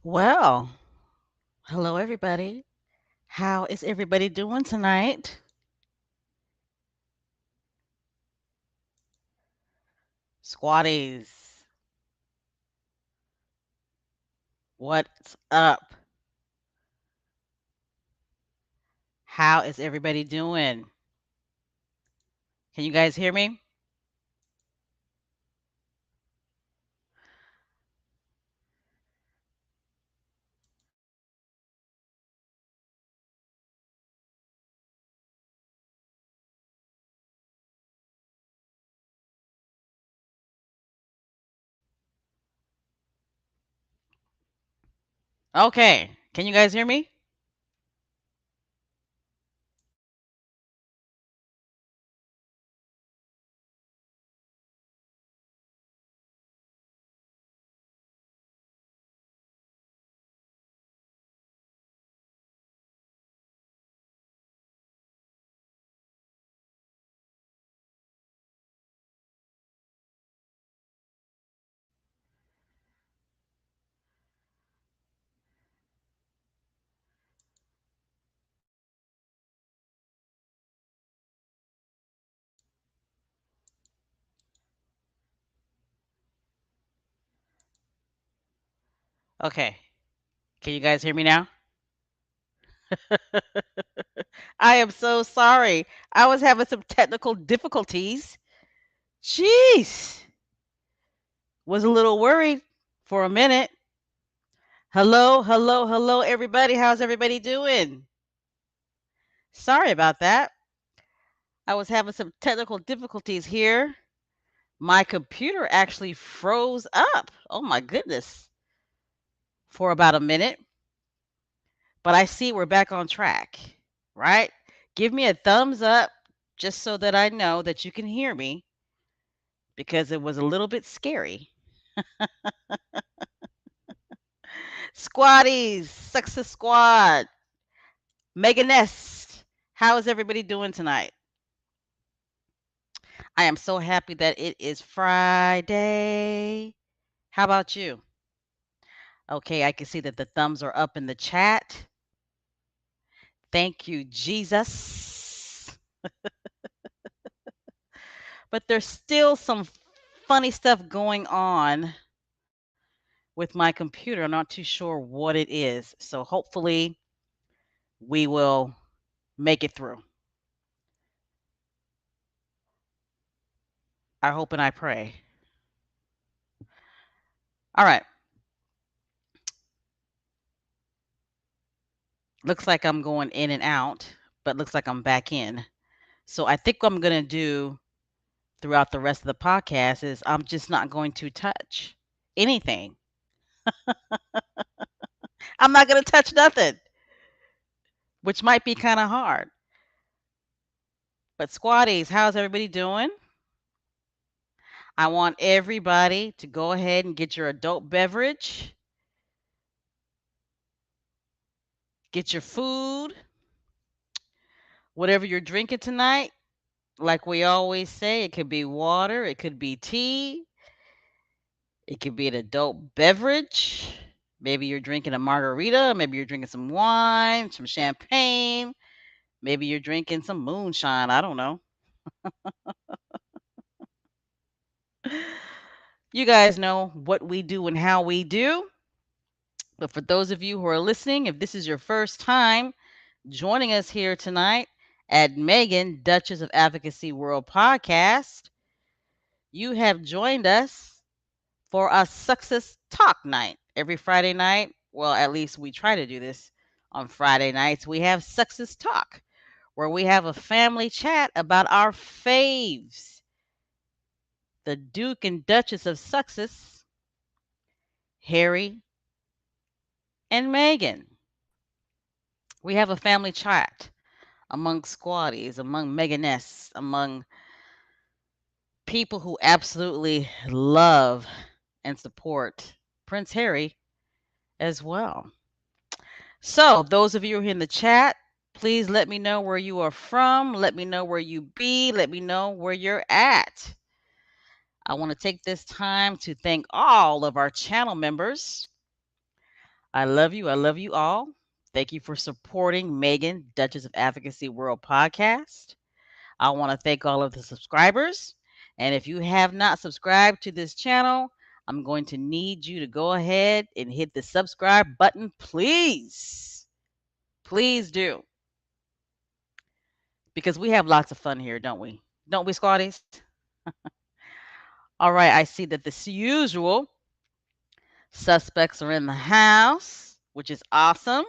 Well, hello everybody. How is everybody doing tonight? Squatties, what's up? How is everybody doing? Can you guys hear me? Okay. Can you guys hear me? Okay. Can you guys hear me now? I am so sorry. I was having some technical difficulties. Jeez. Was a little worried for a minute. Hello, hello, hello, everybody. How's everybody doing? Sorry about that. I was having some technical difficulties here. My computer actually froze up. Oh my goodness. For about a minute. But I see we're back on track, right? Give me a thumbs up just so that I know that you can hear me because it was a little bit scary. Squatties, Success Squad, Mega Nest. How is everybody doing tonight? I am so happy that it is Friday. How about you? Okay, I can see that the thumbs are up in the chat. Thank you, Jesus. But there's still some funny stuff going on with my computer. I'm not too sure what it is. So hopefully we will make it through. I hope and I pray. All right. Looks like I'm going in and out, but looks like I'm back in. So I think what I'm going to do throughout the rest of the podcast is I'm just not going to touch anything. I'm not going to touch nothing, which might be kind of hard. But squatties, how's everybody doing? I want everybody to go ahead and get your adult beverage, get your food, whatever you're drinking tonight. Like we always say, it could be water, it could be tea, it could be an adult beverage. Maybe you're drinking a margarita, maybe you're drinking some wine, some champagne, maybe you're drinking some moonshine. I don't know. You guys know what we do and how we do. But for those of you who are listening, if this is your first time joining us here tonight at Megan, Duchess of Advocacy World podcast, you have joined us for a success talk night every Friday night. Well, at least we try to do this on Friday nights. We have success talk where we have a family chat about our faves, the Duke and Duchess of Success, Harry and Meghan. We have a family chat among squatties, among Meganests, among people who absolutely love and support Prince Harry as well. So, those of you who are in the chat, please let me know where you are from. Let me know where you be. Let me know where you're at. I want to take this time to thank all of our channel members. I love you. I love you all. Thank you for supporting Megan, Duchess of Advocacy World podcast. I want to thank all of the subscribers. And if you have not subscribed to this channel, I'm going to need you to go ahead and hit the subscribe button, please. Please do. Because we have lots of fun here, don't we? Don't we, squatties? All right, I see that the usual suspects are in the house, which is awesome.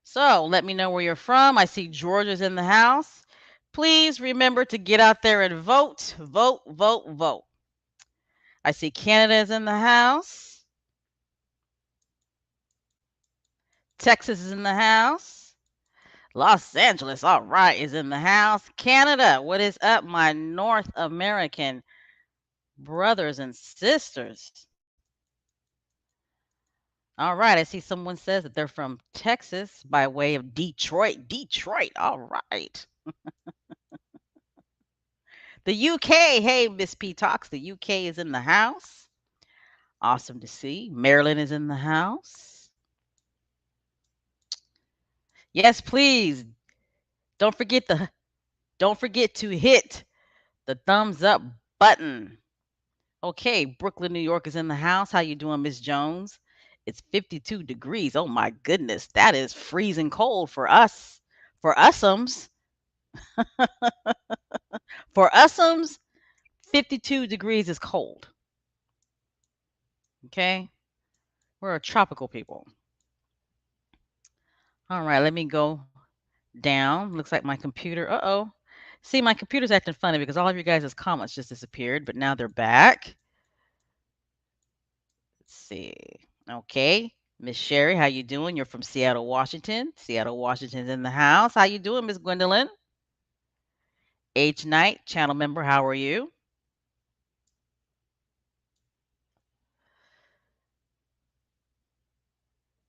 So let me know where you're from. I see Georgia's in the house. Please remember to get out there and vote, vote, vote, vote. I see Canada's in the house. Texas is in the house. Los Angeles, all right, is in the house. Canada, what is up, my North American brothers and sisters? All right, I see someone says that they're from Texas by way of Detroit. Detroit, all right. The UK, hey, Miss P Talks, the UK is in the house. Awesome to see. Maryland is in the house. Yes, please. Don't forget the don't forget to hit the thumbs up button. Okay, Brooklyn, New York is in the house. How you doing, Miss Jones? It's 52 degrees. Oh my goodness, that is freezing cold for us. For usums, for usums, 52 degrees is cold. Okay? We're a tropical people. All right, let me go down. Looks like my computer. Uh-oh. See, my computer's acting funny because all of your guys' comments just disappeared, but now they're back. Let's see. Okay. Miss Sherry, how you doing? You're from Seattle, Washington. Seattle, Washington's in the house. How you doing, Miss Gwendolyn? H Knight, channel member, how are you?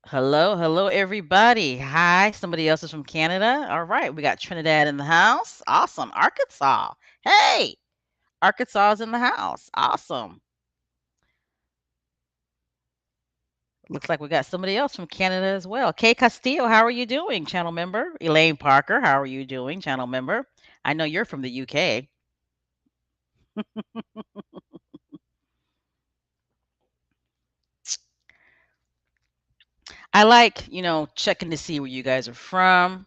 Hello, hello, everybody. Hi, somebody else is from Canada. All right, we got Trinidad in the house. Awesome. Arkansas. Hey, Arkansas is in the house. Awesome. Looks like we got somebody else from Canada as well. Kay Castillo, how are you doing, channel member? Elaine Parker, how are you doing, channel member? I know you're from the UK. I like, checking to see where you guys are from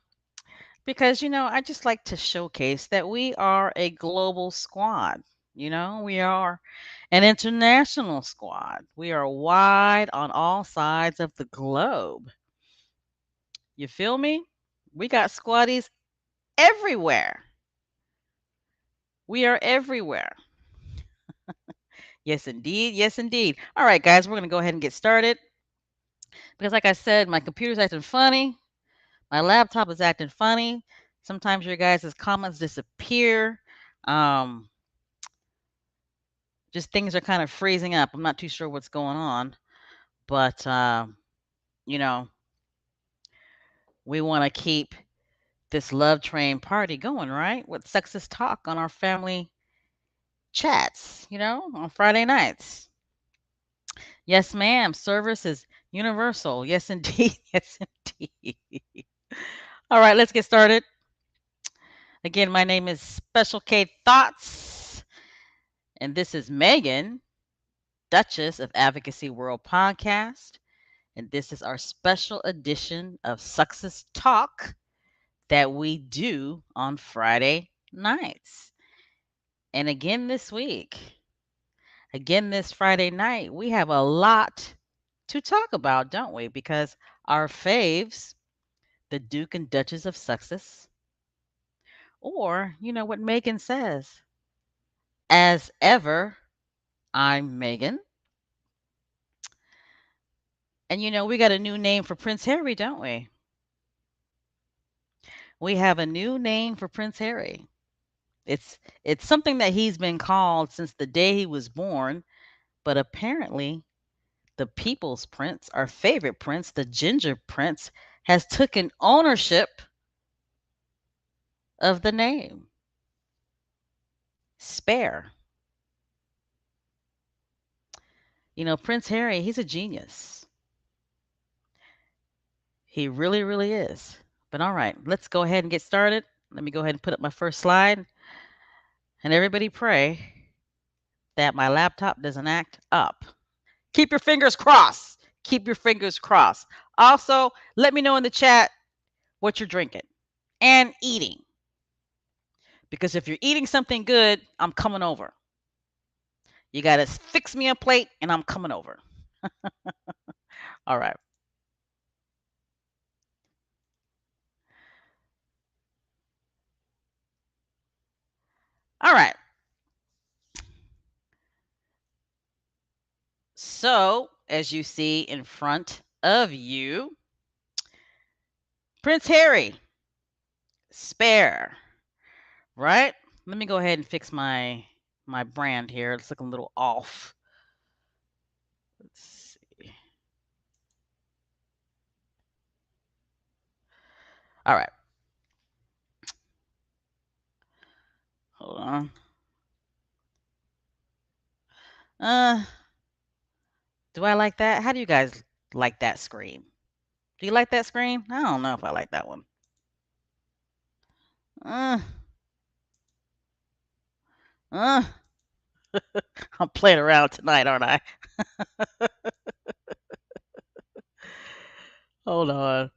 because, I just like to showcase that we are a global squad. We are an international squad. We are wide on all sides of the globe. You feel me? We got squaddies everywhere. We are everywhere. Yes, indeed. Yes, indeed. All right, guys, we're going to go ahead and get started because, like I said, my computer's acting funny. My laptop is acting funny. Sometimes your guys' comments disappear. Um, just things are kind of freezing up. I'm not too sure what's going on, but you know, we want to keep this love train party going, right? With sexist talk on our family chats, on Friday nights. Yes, ma'am. Service is universal. Yes, indeed. Yes, indeed. All right, let's get started. Again, my name is Special K Thoughts, and this is Megan, Duchess of Advocacy World podcast. And this is our special edition of Success Talk that we do on Friday nights. And again this Friday night, we have a lot to talk about, don't we? Because our faves, the Duke and Duchess of Success, or, what Megan says, as ever, I'm Megan. And, we got a new name for Prince Harry, don't we? We have a new name for Prince Harry. It's something that he's been called since the day he was born, but apparently the people's prince, our favorite prince, the ginger prince, has taken ownership of the name. Spare. Prince Harry, he's a genius. He really, really is. But all right, let's go ahead and get started. Let me go ahead and put up my first slide. And everybody pray that my laptop doesn't act up. Keep your fingers crossed. Keep your fingers crossed. Also, let me know in the chat what you're drinking and eating. Because if you're eating something good, I'm coming over. You got to fix me a plate and I'm coming over. All right. All right. So, as you see in front of you, Prince Harry, spare, right? Let me go ahead and fix my brand here. It's looking a little off. Let's see. All right. Hold on. Uh, do I like that? How do you guys like that screen? Do you like that screen? I don't know if I like that one. Uh, uh, I'm playing around tonight, aren't I? Hold on.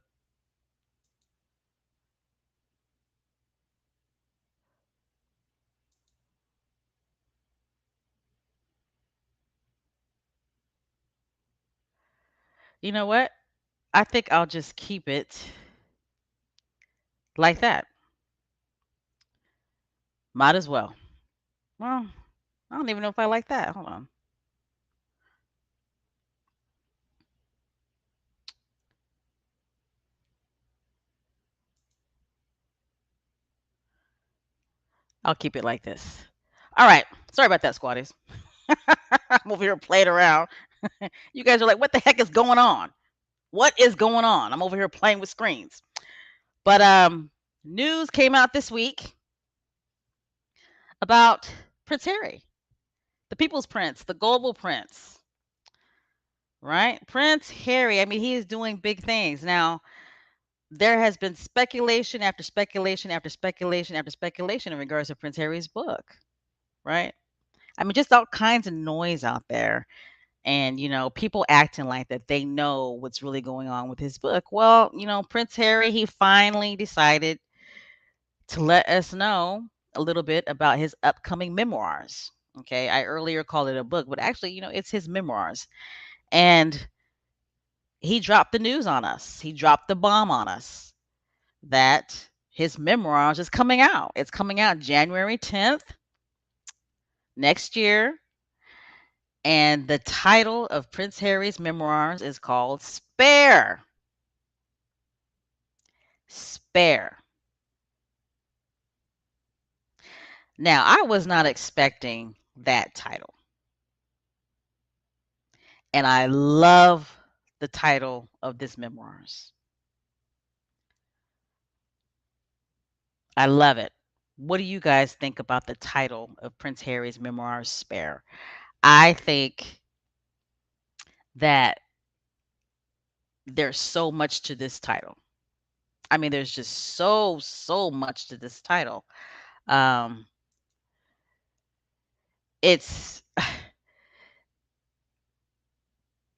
You know what? I think I'll just keep it like that. Might as well. Well, I don't even know if I like that. Hold on. I'll keep it like this. All right. Sorry about that, squatties. I'm over here playing around. You guys are like, what the heck is going on? What is going on? I'm over here playing with screens. But news came out this week about Prince Harry, the people's prince, the global prince, right? Prince Harry, I mean, he is doing big things. Now, there has been speculation after speculation after speculation after speculation in regards to Prince Harry's book, right? I mean, just all kinds of noise out there. And, people acting like that they know what's really going on with his book. Well, Prince Harry, he finally decided to let us know a little bit about his upcoming memoirs. Okay, I earlier called it a book, but actually, it's his memoirs. And he dropped the news on us. He dropped the bomb on us that his memoirs is coming out. It's coming out January 10th next year. And the title of Prince Harry's memoirs is called Spare. Spare. Now, I was not expecting that title. And I love the title of this memoirs. I love it. What do you guys think about the title of Prince Harry's memoirs, Spare? I think that there's so much to this title. I mean, there's just so much to this title. Um, it's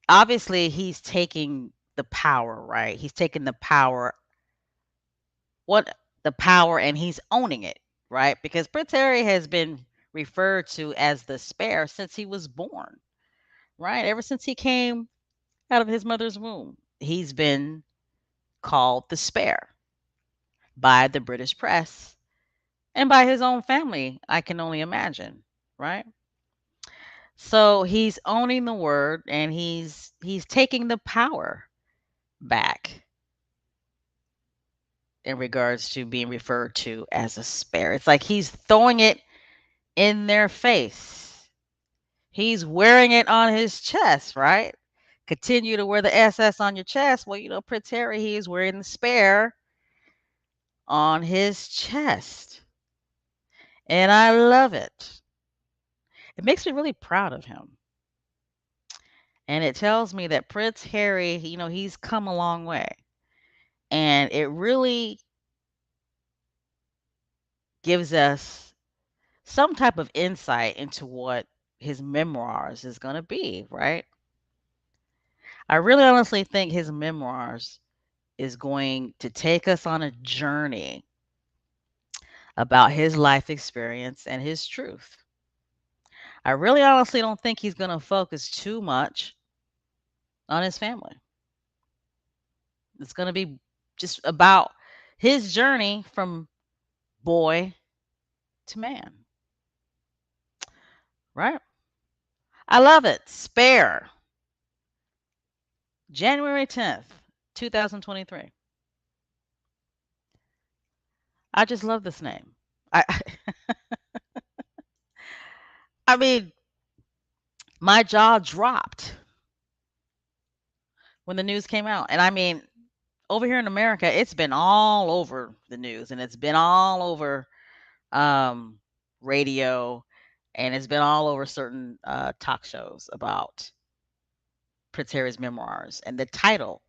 obviously he's taking the power, right? He's taking the power and he's owning it, right? Because Prince Harry has been referred to as the spare since he was born, right? Ever since he came out of his mother's womb, he's been called the spare by the British press and by his own family, I can only imagine, right? So he's owning the word and he's taking the power back in regards to being referred to as a spare. It's like he's throwing it in their face. He's wearing it on his chest, right? Continue to wear the SS on your chest. Well, Prince Harry, he's wearing the spare on his chest. And I love it. It makes me really proud of him. And it tells me that Prince Harry, he's come a long way. And it really gives us some type of insight into what his memoirs is going to be, right? I really honestly think his memoirs is going to take us on a journey about his life experience and his truth. I really honestly don't think he's going to focus too much on his family. It's going to be just about his journey from boy to man, right? I love it. Spare, January 10th, 2023. I just love this name. I I mean, my jaw dropped when the news came out. And I mean, over here in America, it's been all over the news and it's been all over um, radio and it's been all over certain talk shows about Prince Harry's memoirs and the title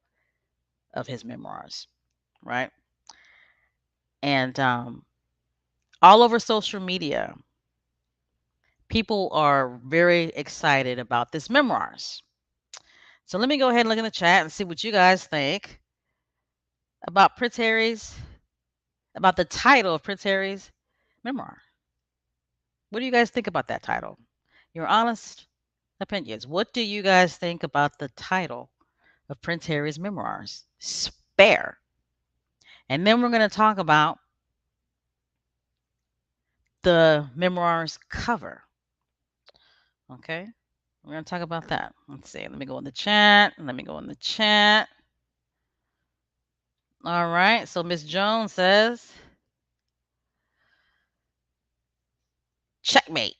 of his memoirs, right? And all over social media, people are very excited about this memoirs. So let me go ahead and look in the chat and see what you guys think about about the title of Prince Harry's memoir. What do you guys think about that title? Your honest opinions. What do you guys think about the title of Prince Harry's memoirs? Spare. And then we're going to talk about the memoirs cover. Okay? We're going to talk about that. Let's see. Let me go in the chat. Let me go in the chat. All right. So Miss Jones says, checkmate.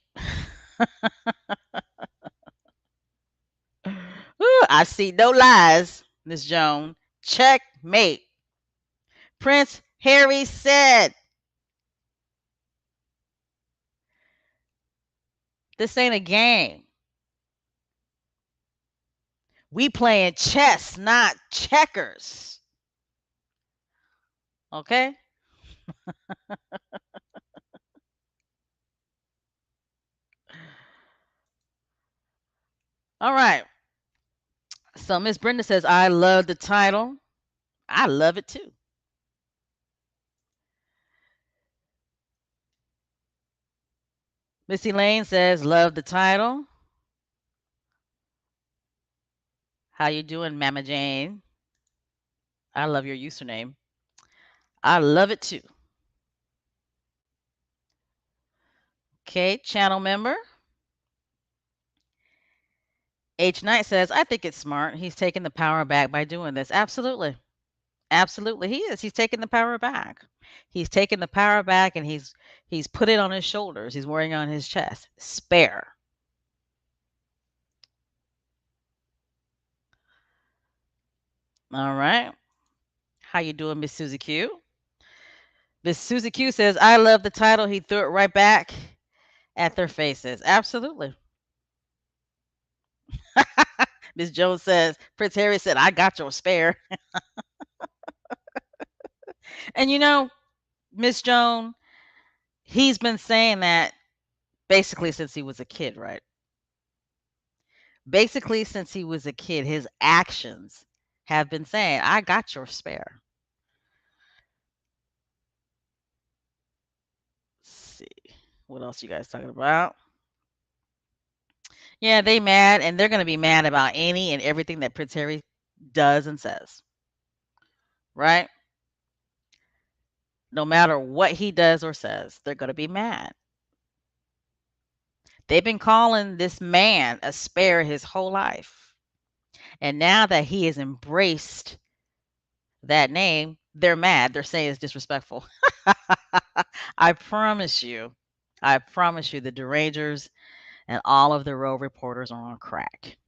Ooh, I see no lies, Miss Jones. Checkmate. Prince Harry said, this ain't a game. We playing chess, not checkers. Okay? All right. So Miss Brenda says, I love the title. I love it too. Missy Lane says, love the title. How you doing, Mama Jane? I love your username. I love it too. Okay, channel member. H Knight says, I think it's smart. He's taking the power back by doing this. Absolutely. Absolutely. He is. He's taking the power back. He's taking the power back and he's put it on his shoulders. He's wearing it on his chest. Spare. All right. How you doing, Miss Susie Q? Miss Susie Q says, I love the title. He threw it right back at their faces. Absolutely. Miss Jones says, Prince Harry said, I got your spare. And Miss Joan, he's been saying that basically since he was a kid, right? Basically since he was a kid, his actions have been saying, I got your spare. Let's see. What else you guys talking about? Yeah, they mad and they're going to be mad about any and everything that Prince Harry does and says. Right? No matter what he does or says, they're going to be mad. They've been calling this man a spare his whole life. And now that he has embraced that name, they're mad. They're saying it's disrespectful. I promise you, the derangers and all of the road reporters are on crack.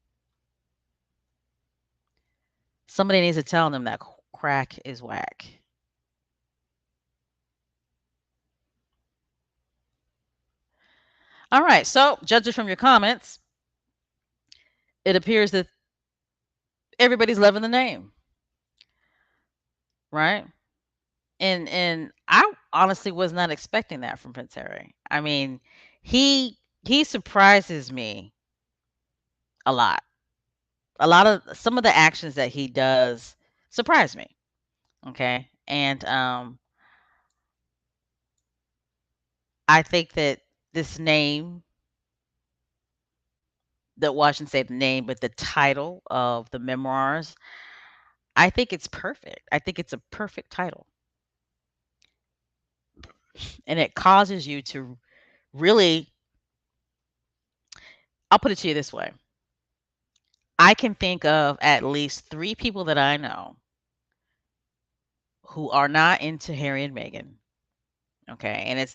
Somebody needs to tell them that crack is whack. All right, so judging from your comments, it appears that everybody's loving the name, right? And I honestly was not expecting that from Prince Harry. I mean, he surprises me a lot. A lot of some of the actions that he does surprise me. Okay, and I think that this name, that well, I shouldn't say the name, but the title of the memoirs, I think it's perfect. I think it's a perfect title, and it causes you to really. I'll put it to you this way: I can think of at least three people that I know who are not into Harry and Meghan. Okay, and it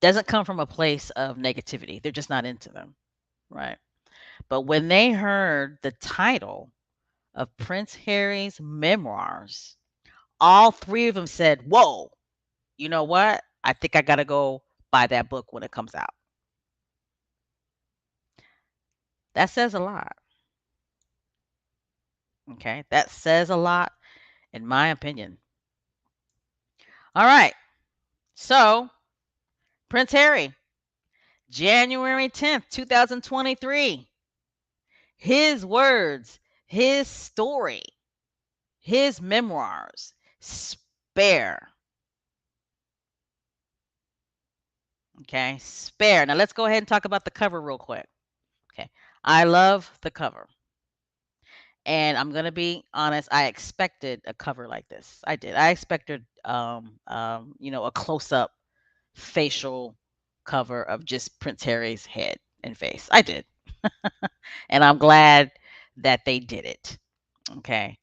doesn't come from a place of negativity. They're just not into them, right? But when they heard the title of Prince Harry's memoirs, all three of them said, "Whoa, you know what? I think I got to go buy that book when it comes out." That says a lot. Okay, that says a lot, in my opinion. All right, so Prince Harry, January 10th, 2023. His words, his story, his memoirs, Spare. Okay, Spare. Now let's go ahead and talk about the cover real quick. Okay, I love the cover. And I'm gonna be honest, I expected a cover like this. I did. I expected, a close-up facial cover of just Prince Harry's head and face. I did, and I'm glad that they did it. Okay.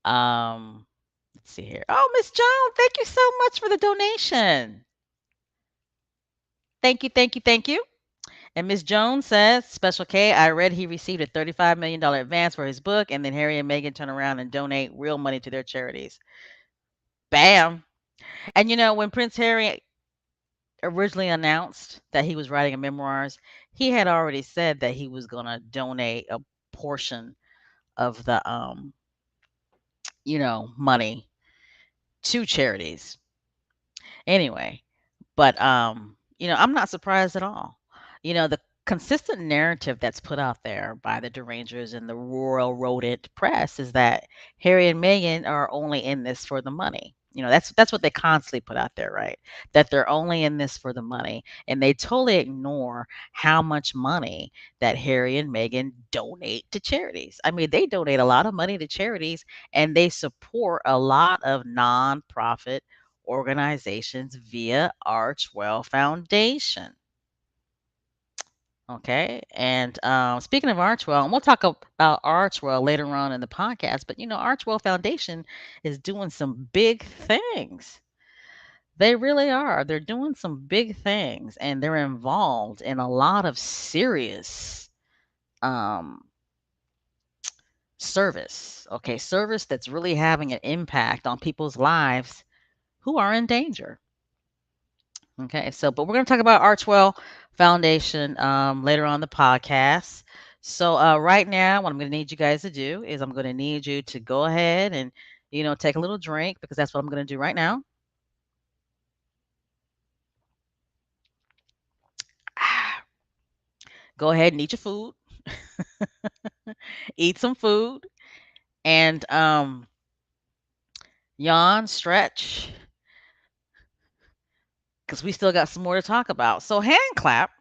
Um, let's see here. Oh, Miss Joan, thank you so much for the donation. Thank you, thank you, thank you. And Miss Jones says, Special K, I read he received a $35 million advance for his book, and then Harry and Meghan turn around and donate real money to their charities. Bam. And when Prince Harry originally announced that he was writing a memoirs, he had already said that he was going to donate a portion of the money to charities. Anyway, but I'm not surprised at all. The consistent narrative that's put out there by the derangers and the royal rodent press is that Harry and Meghan are only in this for the money. That's what they constantly put out there, right? That they're only in this for the money, and they totally ignore how much money that Harry and Meghan donate to charities. I mean, they donate a lot of money to charities, and they support a lot of nonprofit organizations via Archwell Foundation. Okay. And speaking of Archwell, and we'll talk about Archwell later on in the podcast, but Archwell Foundation is doing some big things. They really are. They're doing some big things, and they're involved in a lot of serious um, service. Okay. Service that's really having an impact on people's lives who are in danger. Okay, but we're going to talk about Archwell Foundation later on the podcast. So right now, what I'm going to need you guys to do is I'm going to need you to go ahead and take a little drink, because that's what I'm going to do right now. Go ahead and eat your food, eat some food, and yawn, stretch, because we still got some more to talk about. So hand clap,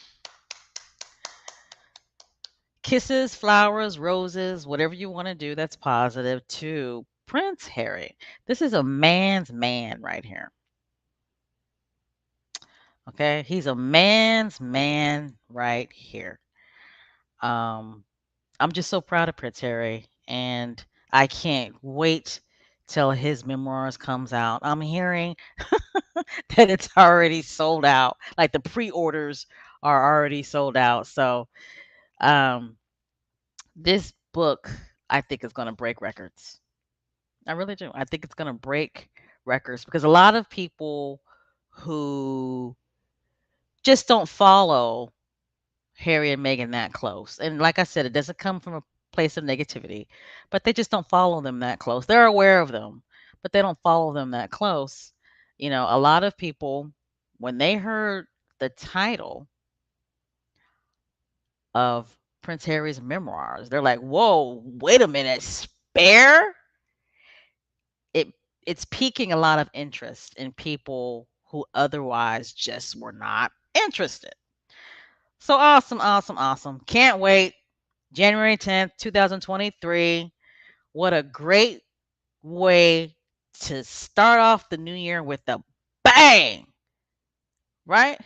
kisses, flowers, roses, whatever you want to do that's positive to Prince Harry. This is a man's man right here. Okay, he's a man's man right here. Um, I'm just so proud of Prince Harry, and I can't wait till his memoirs comes out. I'm hearing that it's already sold out. Like the pre-orders are already sold out. So, um, this book I think is going to break records. I really do. I think it's going to break records, because a lot of people who just don't follow Harry and Meghan that close. And like I said, it doesn't come from place of negativity, but they just don't follow them that close. They're aware of them, but they don't follow them that close. A lot of people, when they heard the title of Prince Harry's memoirs, they're like, "Whoa, wait a minute, spare?" It it's piquing a lot of interest in people who otherwise just were not interested. So awesome, awesome, awesome. Can't wait. January 10th, 2023. What a great way to start off the new year with a bang, right?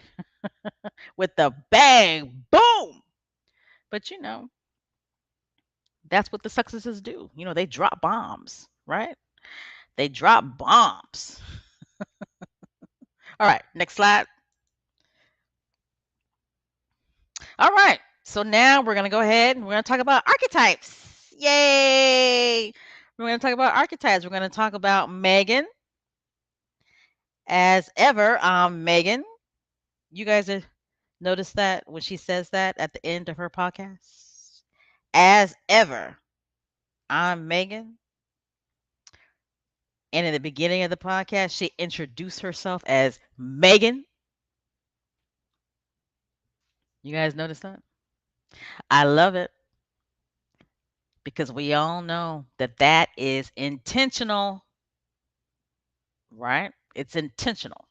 With the bang, boom. But that's what the successes do. They drop bombs, right? They drop bombs. All right, next slide. All right. So now we're going to go ahead and we're going to talk about archetypes. Yay! We're going to talk about archetypes. We're going to talk about Meghan. As ever, Meghan. You guys have noticed that when she says that at the end of her podcast? As ever, I'm Meghan. And in the beginning of the podcast, she introduced herself as Meghan. You guys notice that? I love it because we all know that that is intentional, right? It's intentional.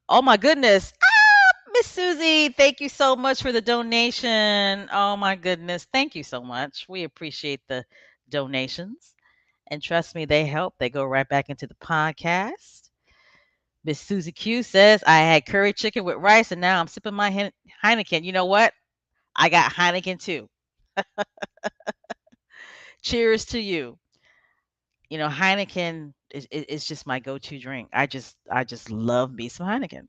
Oh my goodness. Miss Susie, thank you so much for the donation. Oh my goodness. Thank you so much. We appreciate the donations. And trust me, they help. They go right back into the podcast. Miss Susie Q says, I had curry chicken with rice and now I'm sipping my Heineken. You know what? I got Heineken too. Cheers to you. Heineken is just my go-to drink. I just love me some Heineken.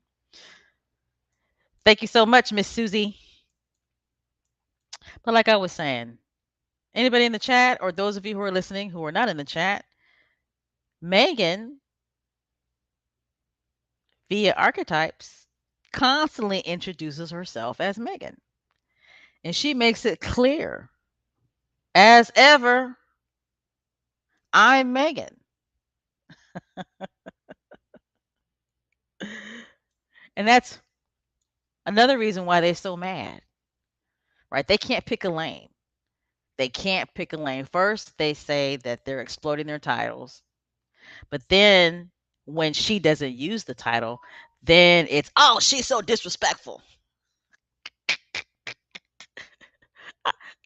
Thank you so much, Miss Susie. But like I was saying, anybody in the chat or those of you who are listening who are not in the chat, Meghan via Archetypes constantly introduces herself as Meghan. And she makes it clear, as ever, I'm Meghan. And that's another reason why they're so mad, right? They can't pick a lane. They can't pick a lane. First, they say that they're exploiting their titles. But then when she doesn't use the title, then it's, oh, she's so disrespectful.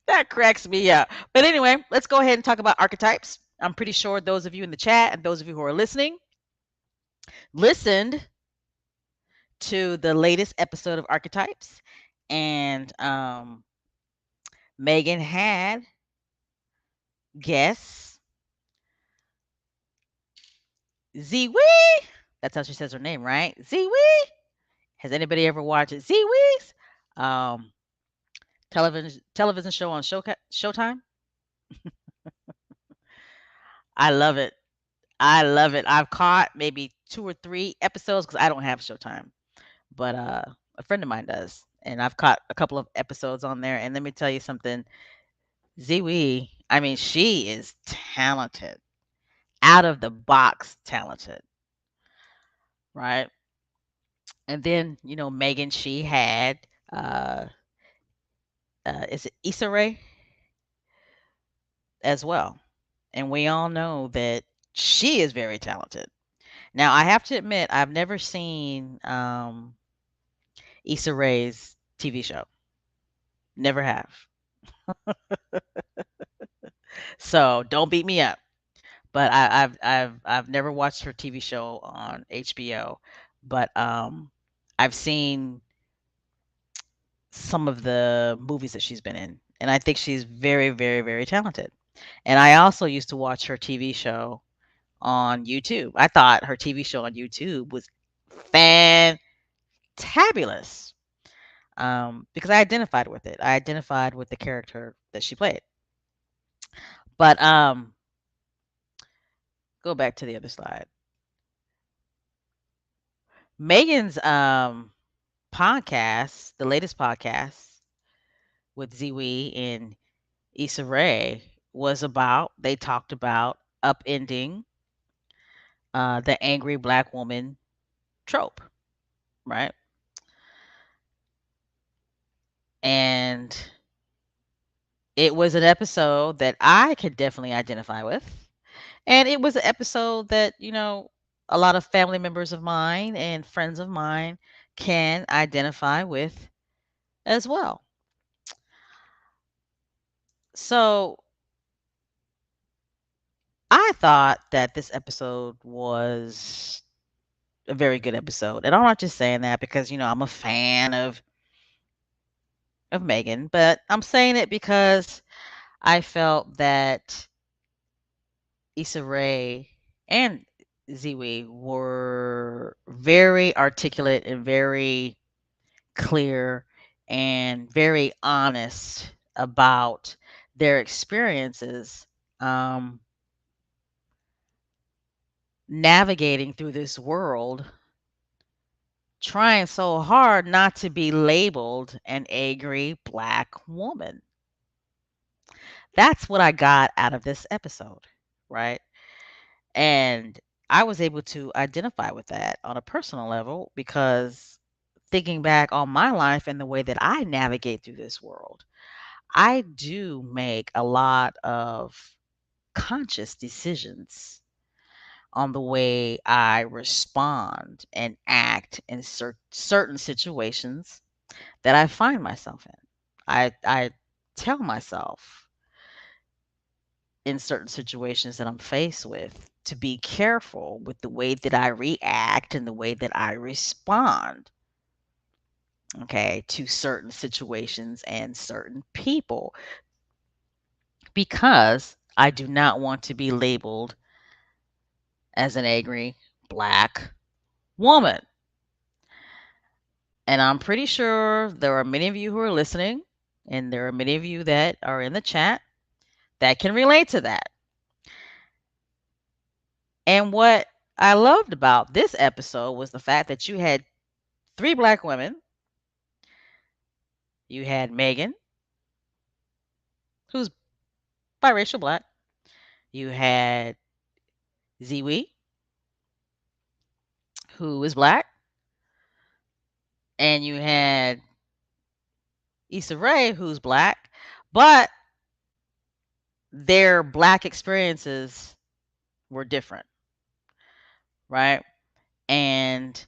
That cracks me up. But anyway, let's go ahead and talk about archetypes. I'm pretty sure those of you in the chat and those of you who are listening listened to the latest episode of Archetypes. And Meghan had guests Ziwi. That's how she says her name, right? Ziwi. Has anybody ever watched Ziwi's television show on Showtime? I love it. I love it. I've caught maybe 2 or 3 episodes because I don't have Showtime, but a friend of mine does, and I've caught a couple of episodes on there. And let me tell you something, Ziwi. I mean, she is talented, out of the box talented, right? And then Megan, she had uh, is it Issa Rae as well, and we all know that she is very talented. Now, I have to admit, I've never seen Issa Rae's TV show. Never have. So don't beat me up. But I've never watched her TV show on HBO. But I've seen some of the movies that she's been in, and I think she's very, very, very talented. And I also used to watch her TV show on YouTube. I thought her TV show on YouTube was fantabulous. Because I identified with it. I identified with the character that she played. But go back to the other slide. Megan's podcast, the latest podcast, with Ziwi and Issa Rae was about. They talked about upending the angry black woman trope, right? And it was an episode that I could definitely identify with. And it was an episode that, a lot of family members of mine and friends of mine can identify with as well. So I thought that this episode was a very good episode. And I'm not just saying that because, I'm a fan of Megan, but I'm saying it because I felt that Issa Rae and Ziwi were very articulate and very clear and very honest about their experiences um, navigating through this world, trying so hard not to be labeled an angry black woman. That's what I got out of this episode, right? And I was able to identify with that on a personal level because thinking back on my life and the way that I navigate through this world, I do make a lot of conscious decisions on the way I respond and act in certain situations that I find myself in. I tell myself in certain situations that I'm faced with to be careful with the way that I react and the way that I respond, okay, to certain situations and certain people because I do not want to be labeled as an angry black woman. And I'm pretty sure there are many of you who are listening, and there are many of you that are in the chat that can relate to that. And what I loved about this episode was the fact that you had three black women. You had Megan, who's biracial black. You had Ziwi, who is black. And you had Issa Rae, who's black. But their black experiences were different, right? And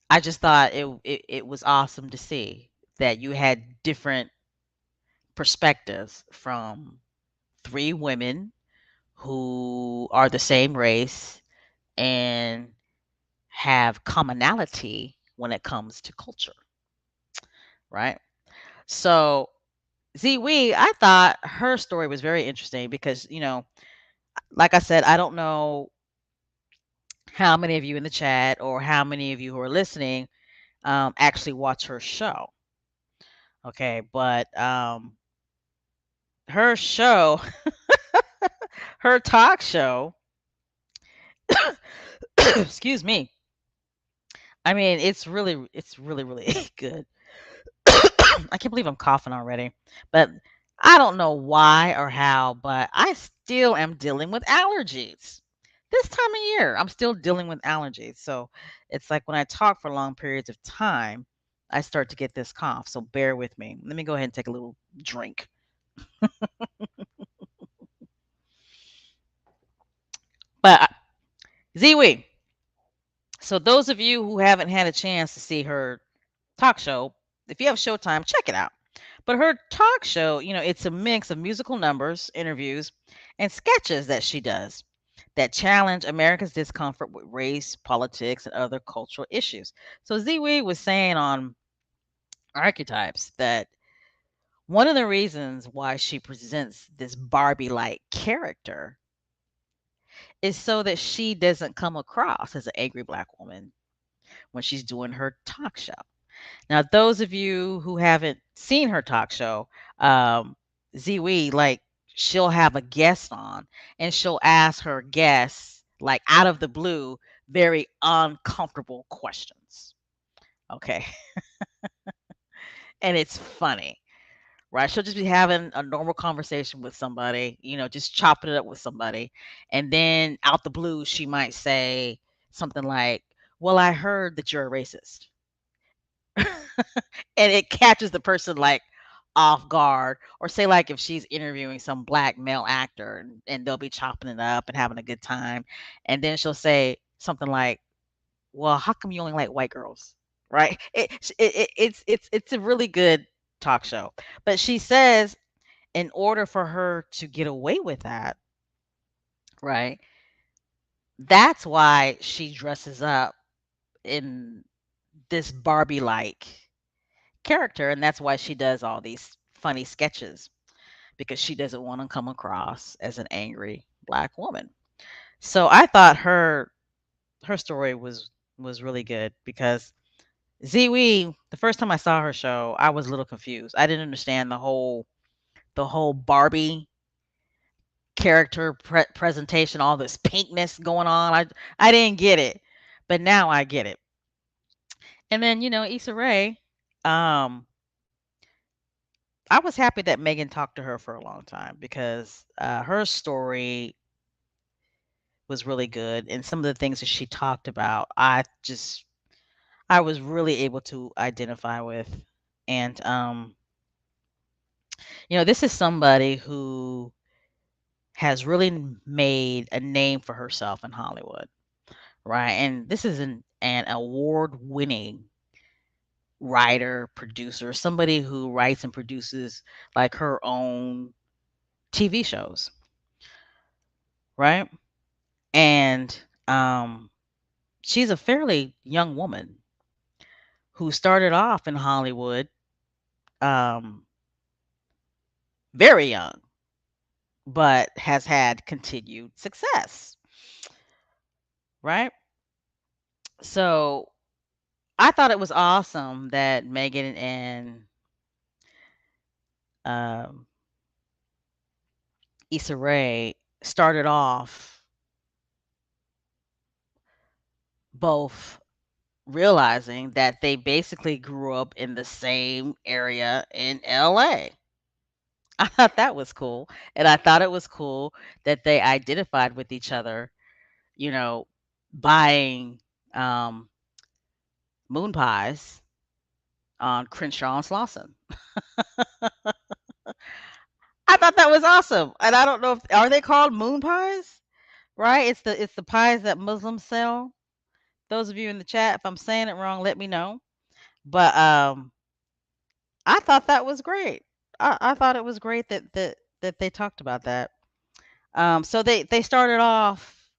I just thought it was awesome to see that you had different perspectives from three women who are the same race and have commonality when it comes to culture, right? So Ziwi, I thought her story was very interesting because, like I said, I don't know how many of you in the chat or how many of you who are listening actually watch her show. Okay, but her show, her talk show, excuse me. I mean, it's really good. I can't believe I'm coughing already. But I don't know why or how, but I still am dealing with allergies. This time of year, I'm still dealing with allergies. So it's like when I talk for long periods of time, I start to get this cough. So bear with me. Let me go ahead and take a little drink. But Ziwi, so those of you who haven't had a chance to see her talk show, if you have Showtime, check it out. But her talk show, it's a mix of musical numbers, interviews, and sketches that she does that challenge America's discomfort with race, politics, and other cultural issues. So Ziwi was saying on Archetypes that one of the reasons why she presents this Barbie-like character is so that she doesn't come across as an angry black woman when she's doing her talk show. Now, those of you who haven't seen her talk show, Ziwi, like she'll have a guest on and she'll ask her guests, like out of the blue, very uncomfortable questions. Okay. and it's funny, right? She'll just be having a normal conversation with somebody, just chopping it up with somebody. And then out the blue, she might say something like, "Well, I heard that you're a racist." And it catches the person like off guard. Or say like if she's interviewing some black male actor and they'll be chopping it up and having a good time. And then she'll say something like, "Well, how come you only like white girls?" Right? It's a really good talk show. But she says in order for her to get away with that, right? That's why she dresses up in this Barbie like character, and that's why she does all these funny sketches because she doesn't want to come across as an angry black woman. So I thought her story was really good because Ziwi, the first time I saw her show, I was a little confused. I didn't understand the whole Barbie character presentation, all this pinkness going on. I didn't get it, but now I get it. And then Issa Rae, um, I was happy that Megan talked to her for a long time because her story was really good, and some of the things that she talked about, I was really able to identify with. And this is somebody who has really made a name for herself in Hollywood, right? And this is an award-winning writer, producer, somebody who writes and produces like her own TV shows, right? And she's a fairly young woman who started off in Hollywood um, very young, but has had continued success, right? So I thought it was awesome that Megan and um, Issa Rae started off both realizing that they basically grew up in the same area in LA. I thought that was cool. And I thought it was cool that they identified with each other, you know, buying um, moon pies on Crenshaw and Slauson. I thought that was awesome. And I don't know if are they called moon pies? Right? It's the pies that Muslims sell. Those of you in the chat, if I'm saying it wrong, let me know. But I thought that was great. I thought it was great that they talked about that. So they started off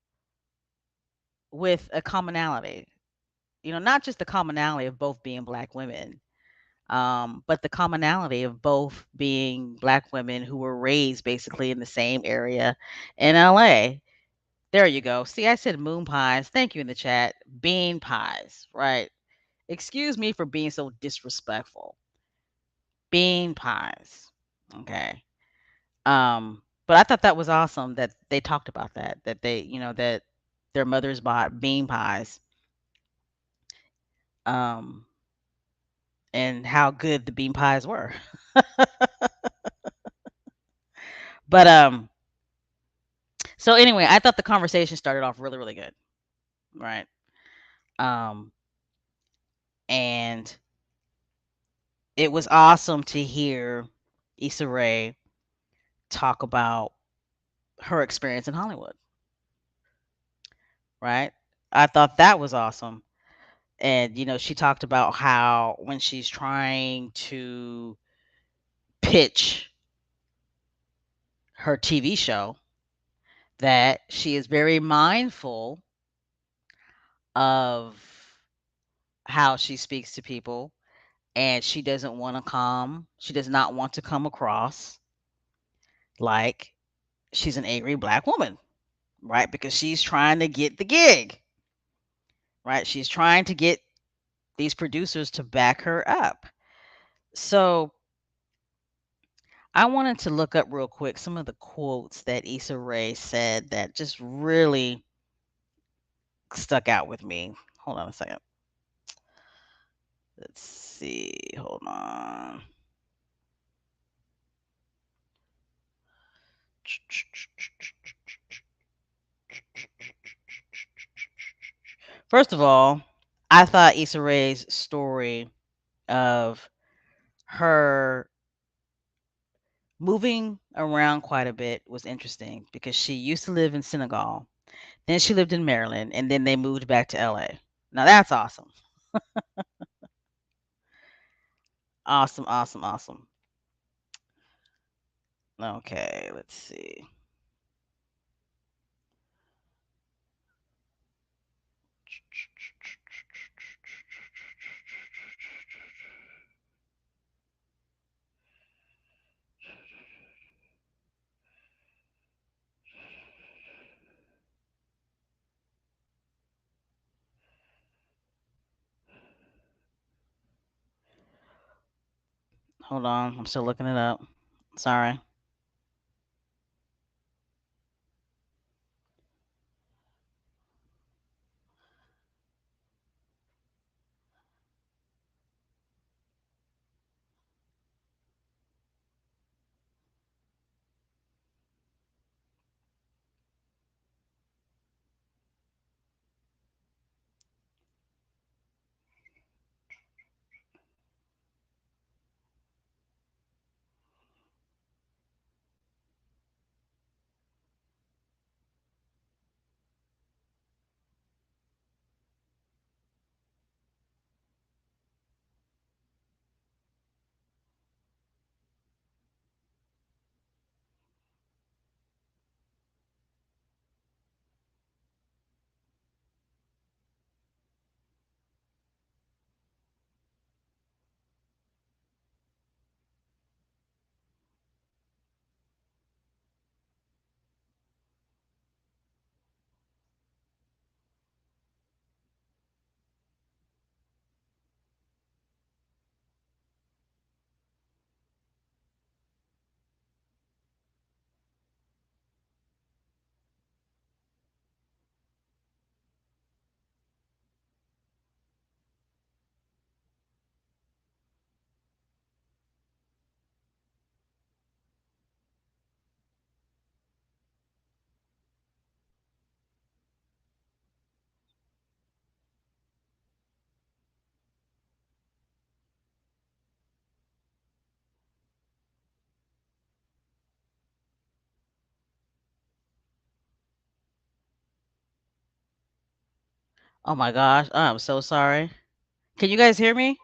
with a commonality. Not just the commonality of both being black women, but the commonality of both being black women who were raised basically in the same area in LA. There you go. See, I said moon pies. Thank you in the chat. Bean pies, right? Excuse me for being so disrespectful. Bean pies. Okay. But I thought that was awesome that they talked about that that their mothers bought bean pies, um, and how good the bean pies were. But so anyway, I thought the conversation started off really, really good, right? Um, and it was awesome to hear Issa Rae talk about her experience in Hollywood, right? I thought that was awesome. And she talked about how when she's trying to pitch her TV show, that she is very mindful of how she speaks to people, and she does not want to come across like she's an angry black woman, right? Because she's trying to get the gig, right? She's trying to get these producers to back her up. So I wanted to look up real quick some of the quotes that Issa Rae said that just really stuck out with me. Hold on a second. Let's see. Hold on. First of all, I thought Issa Rae's story of her moving around quite a bit was interesting because she used to live in Senegal, then she lived in Maryland, and then they moved back to LA. Now that's awesome. Awesome, awesome, awesome. Okay, let's see. Hold on, I'm still looking it up. Sorry. Oh my gosh, I'm so sorry. Can you guys hear me?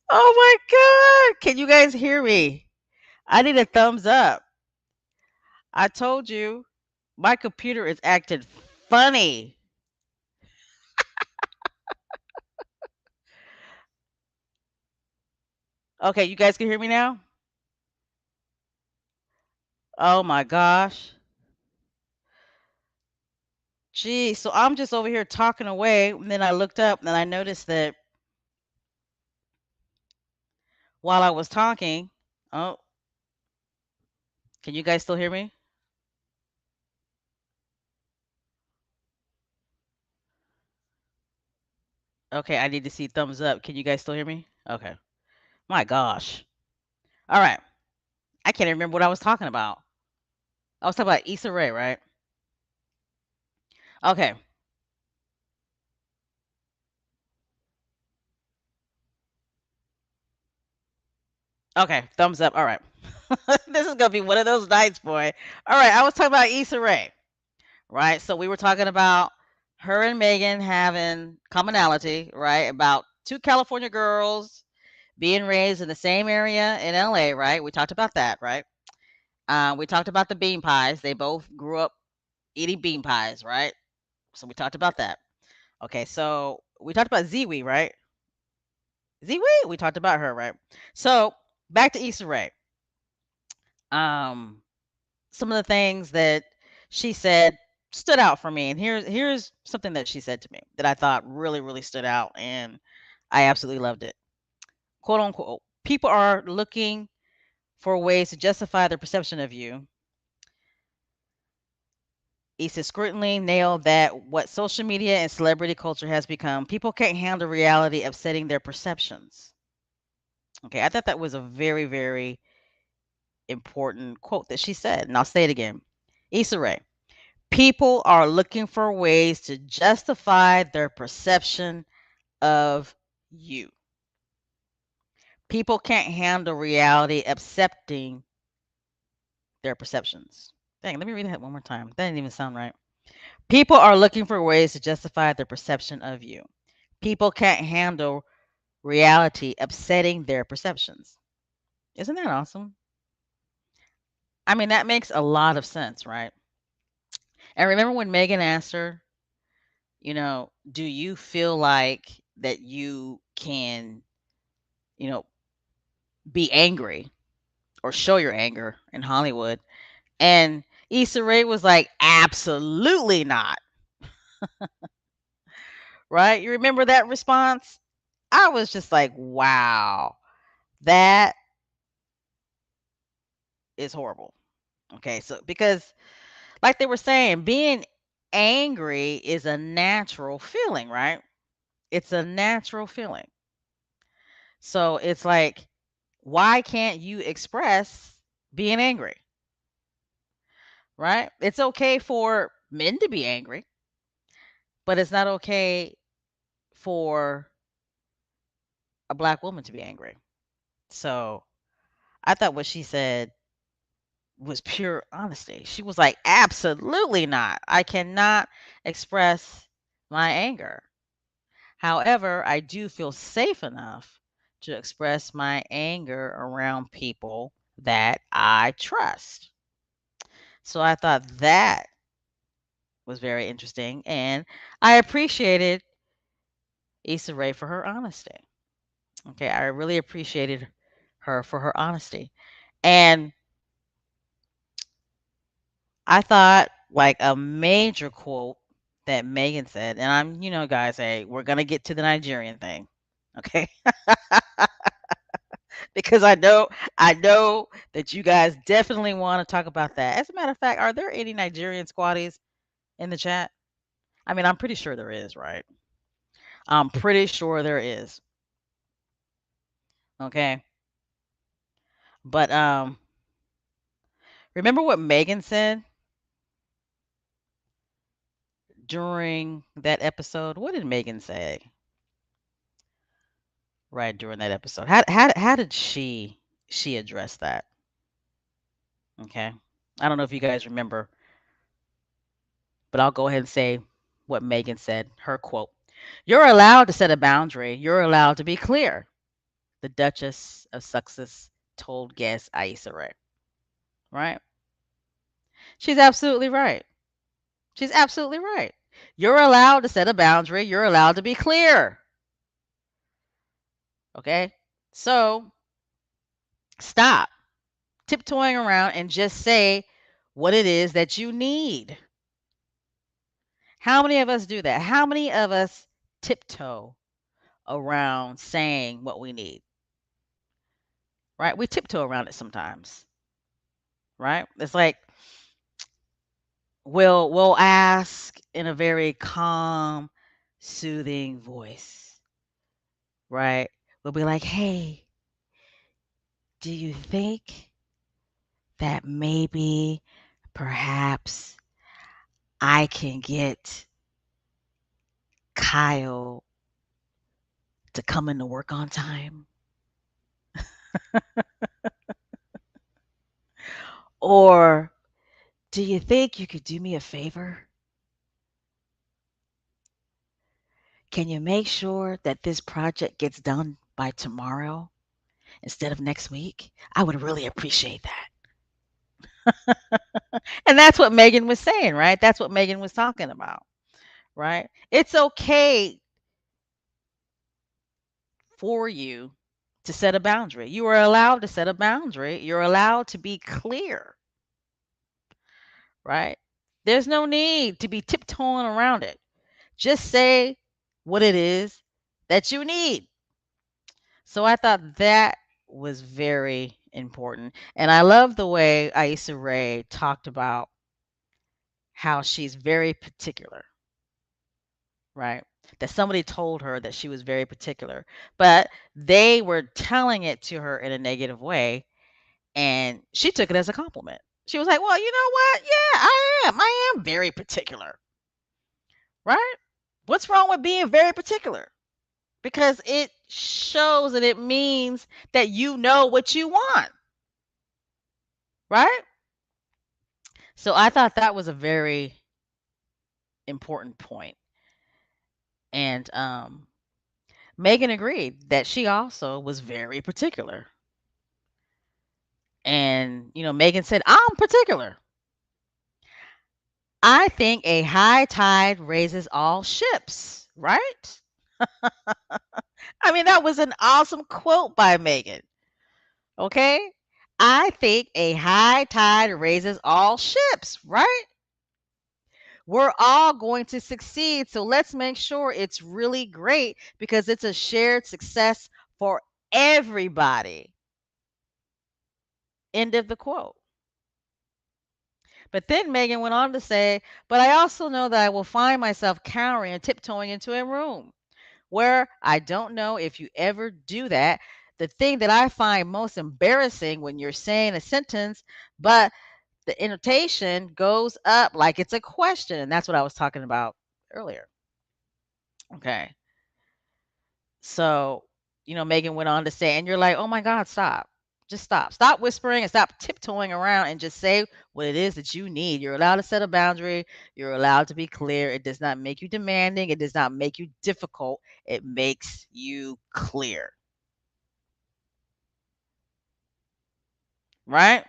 Oh my god, can you guys hear me? I need a thumbs up. I told you my computer is acting funny. Okay, you guys can hear me now? Oh my gosh. Gee, so I'm just over here talking away, and then I looked up and I noticed that while I was talking, oh, can you guys still hear me? Okay, I need to see thumbs up. Can you guys still hear me? Okay. My gosh. All right. I can't even remember what I was talking about. I was talking about Issa Rae, right? Okay. Okay. Thumbs up. All right. This is gonna be one of those nights, boy. All right. I was talking about Issa Rae, right? So we were talking about her and Megan having commonality, right? About two California girls being raised in the same area in LA, right? We talked about that, right? We talked about the bean pies. They both grew up eating bean pies, right? So we talked about that. Okay, so we talked about Ziwi, right? Ziwi, we talked about her, right? So back to Issa Rae. Um, some of the things that she said stood out for me, and here's something that she said to me that I thought really stood out, and I absolutely loved it. "Quote unquote, people are looking for ways to justify their perception of you Issa scrutiny nailed that what social media and celebrity culture has become. People can't handle reality upsetting their perceptions. Okay, I thought that was a very, very important quote that she said, and I'll say it again. Issa Rae, people are looking for ways to justify their perception of you. People can't handle reality accepting their perceptions. Dang, let me read that one more time. That didn't even sound right. People are looking for ways to justify their perception of you. People can't handle reality upsetting their perceptions. Isn't that awesome? I mean, that makes a lot of sense, right? And remember when Megan asked her, do you feel like that you can, you know, be angry or show your anger in Hollywood? And Issa Rae was like, absolutely not. Right? You remember that response? I was just like, wow, that is horrible. Okay. So, because like they were saying, being angry is a natural feeling, right? It's a natural feeling. So it's like, why can't you express being angry? Right? It's okay for men to be angry, but it's not okay for a black woman to be angry. So I thought what she said was pure honesty. She was like, absolutely not. I cannot express my anger. However, I do feel safe enough to express my anger around people that I trust. So I thought that was very interesting. And I appreciated Issa Rae for her honesty. Okay, I really appreciated her for her honesty. And I thought like a major quote that Megan said, and guys, hey, we're gonna get to the Nigerian thing. Okay. Because I know that you guys definitely want to talk about that. As a matter of fact, are there any Nigerian squatties in the chat? I mean, I'm pretty sure there is, right? I'm pretty sure there is. Okay. But remember what Megan said during that episode? What did Megan say right during that episode? How did she address that? Okay. I don't know if you guys remember, but I'll go ahead and say what Megan said, her quote. You're allowed to set a boundary. You're allowed to be clear. The Duchess of Sussex told guest Issa Rae. Right? She's absolutely right. She's absolutely right. You're allowed to set a boundary. You're allowed to be clear. Okay? So stop tiptoeing around and just say what it is that you need. How many of us do that? How many of us tiptoe around saying what we need? Right? We tiptoe around it sometimes. Right? It's like we'll ask in a very calm, soothing voice, right? We'll be like, "Hey, do you think that maybe perhaps I can get Kyle to come into work on time? Or do you think you could do me a favor? Can you make sure that this project gets done by tomorrow instead of next week? I would really appreciate that." And that's what Megan was saying, right? That's what Megan was talking about, right? It's okay for you to set a boundary. You are allowed to set a boundary. You're allowed to be clear, right? There's no need to be tiptoeing around it. Just say what it is that you need. So I thought that was very important. And I love the way Issa Rae talked about how she's very particular, right? That somebody told her that she was very particular, but they were telling it to her in a negative way, and she took it as a compliment. She was like, "Well, you know what? Yeah, I am. I am very particular, right? What's wrong with being very particular? Because it shows and it means that you know what you want, right?" So I thought that was a very important point. And Megan agreed that she also was very particular. And, Megan said, "I'm particular. I think a high tide raises all ships," right? I mean, that was an awesome quote by Megan. Okay. I think a high tide raises all ships, right? We're all going to succeed. So let's make sure it's really great because it's a shared success for everybody. End of the quote. But then Megan went on to say, "But I also know that I will find myself cowering and tiptoeing into a room where I don't know if you ever do that. The thing that I find most embarrassing when you're saying a sentence, but the intonation goes up like it's a question." And that's what I was talking about earlier. Okay. So, Megan went on to say, and you're like, "Oh my God, stop. Just stop. Stop whispering and stop tiptoeing around and just say what it is that you need. You're allowed to set a boundary. You're allowed to be clear. It does not make you demanding. It does not make you difficult. It makes you clear." Right?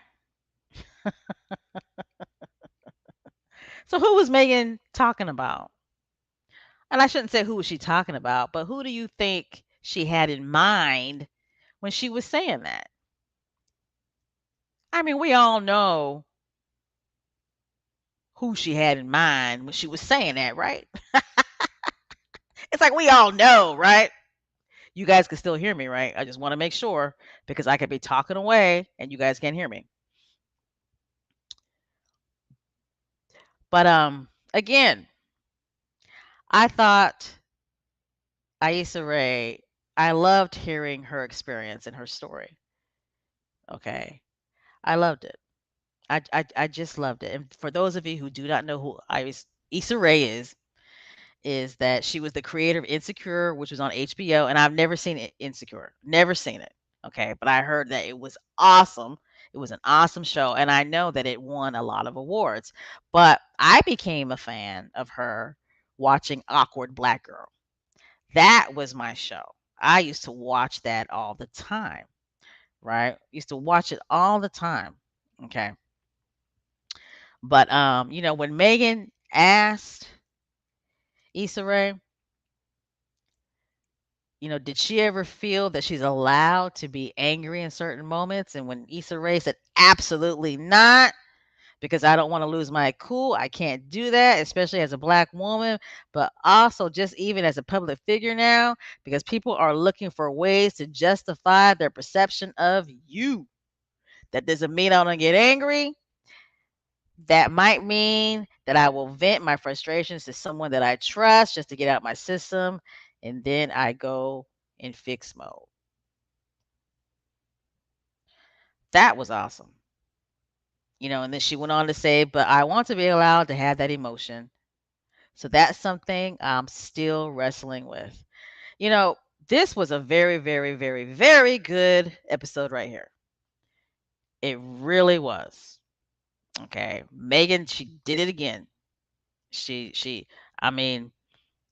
So who was Megan talking about? And I shouldn't say who was she talking about, but who do you think she had in mind when she was saying that? I mean, we all know who she had in mind when she was saying that, right? It's like we all know, right? You guys can still hear me, right? I just want to make sure because I could be talking away and you guys can't hear me. But again, I thought Aissa Rae, I loved hearing her experience and her story. Okay. I loved it. I just loved it. And for those of you who do not know who Issa Rae is that she was the creator of Insecure, which was on HBO, and I've never seen Insecure, never seen it. Okay, but I heard that it was awesome. It was an awesome show, and I know that it won a lot of awards. But I became a fan of her watching Awkward Black Girl. That was my show. I used to watch that all the time, right? Used to watch it all the time. Okay. But when Megan asked Issa Rae, did she ever feel that she's allowed to be angry in certain moments? And when Issa Rae said, "Absolutely not, because I don't want to lose my cool. I can't do that, especially as a black woman, but also just even as a public figure now, because people are looking for ways to justify their perception of you. That doesn't mean I don't get angry. That might mean that I will vent my frustrations to someone that I trust just to get out my system, and then I go in fix mode." That was awesome. And then she went on to say, "But I want to be allowed to have that emotion." So that's something I'm still wrestling with. You know, this was a very, very, very, very good episode right here. It really was. Okay. Megan, she did it again. I mean,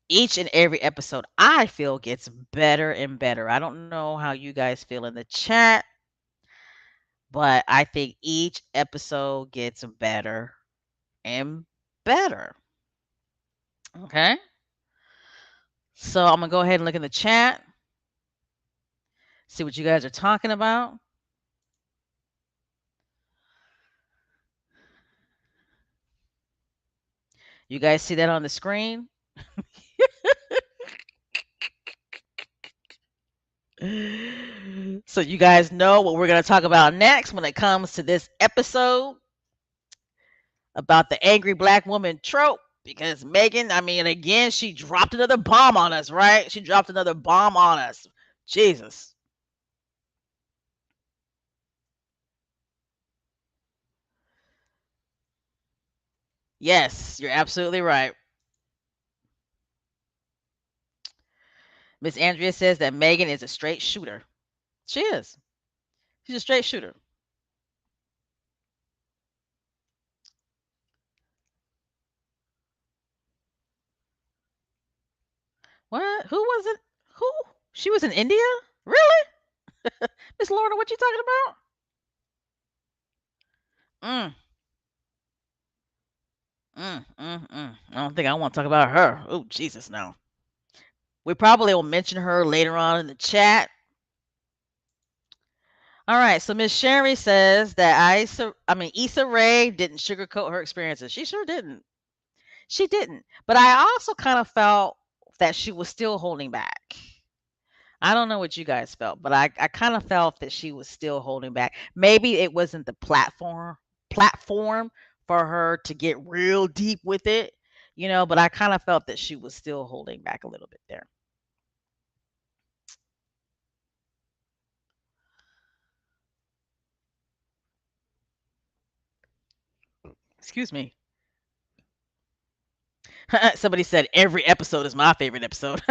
each and every episode I feel gets better and better. I don't know how you guys feel in the chat, but I think each episode gets better and better. Okay. So I'm going to go ahead and look in the chat, see what you guys are talking about. You guys see that on the screen? So you guys know what we're going to talk about next when it comes to this episode. about the angry black woman trope because Megan, I mean, again, she dropped another bomb on us, right? She dropped another bomb on us. Jesus. Yes, you're absolutely right. Miss Andrea says that Megan is a straight shooter. She is. She's a straight shooter. What? Who was it? Who? She was in India? Really? Miss Lorna, what you talking about? Mm, I don't think I want to talk about her. Oh, Jesus, no. We probably will mention her later on in the chat. All right, so Miss Sherry says that Issa Rae didn't sugarcoat her experiences. She sure didn't. She didn't. But I also kind of felt that she was still holding back. I don't know what you guys felt, but I kind of felt that she was still holding back. Maybe it wasn't the platform for her to get real deep with it, but I kind of felt that she was still holding back a little bit there. Excuse me. Somebody said every episode is my favorite episode.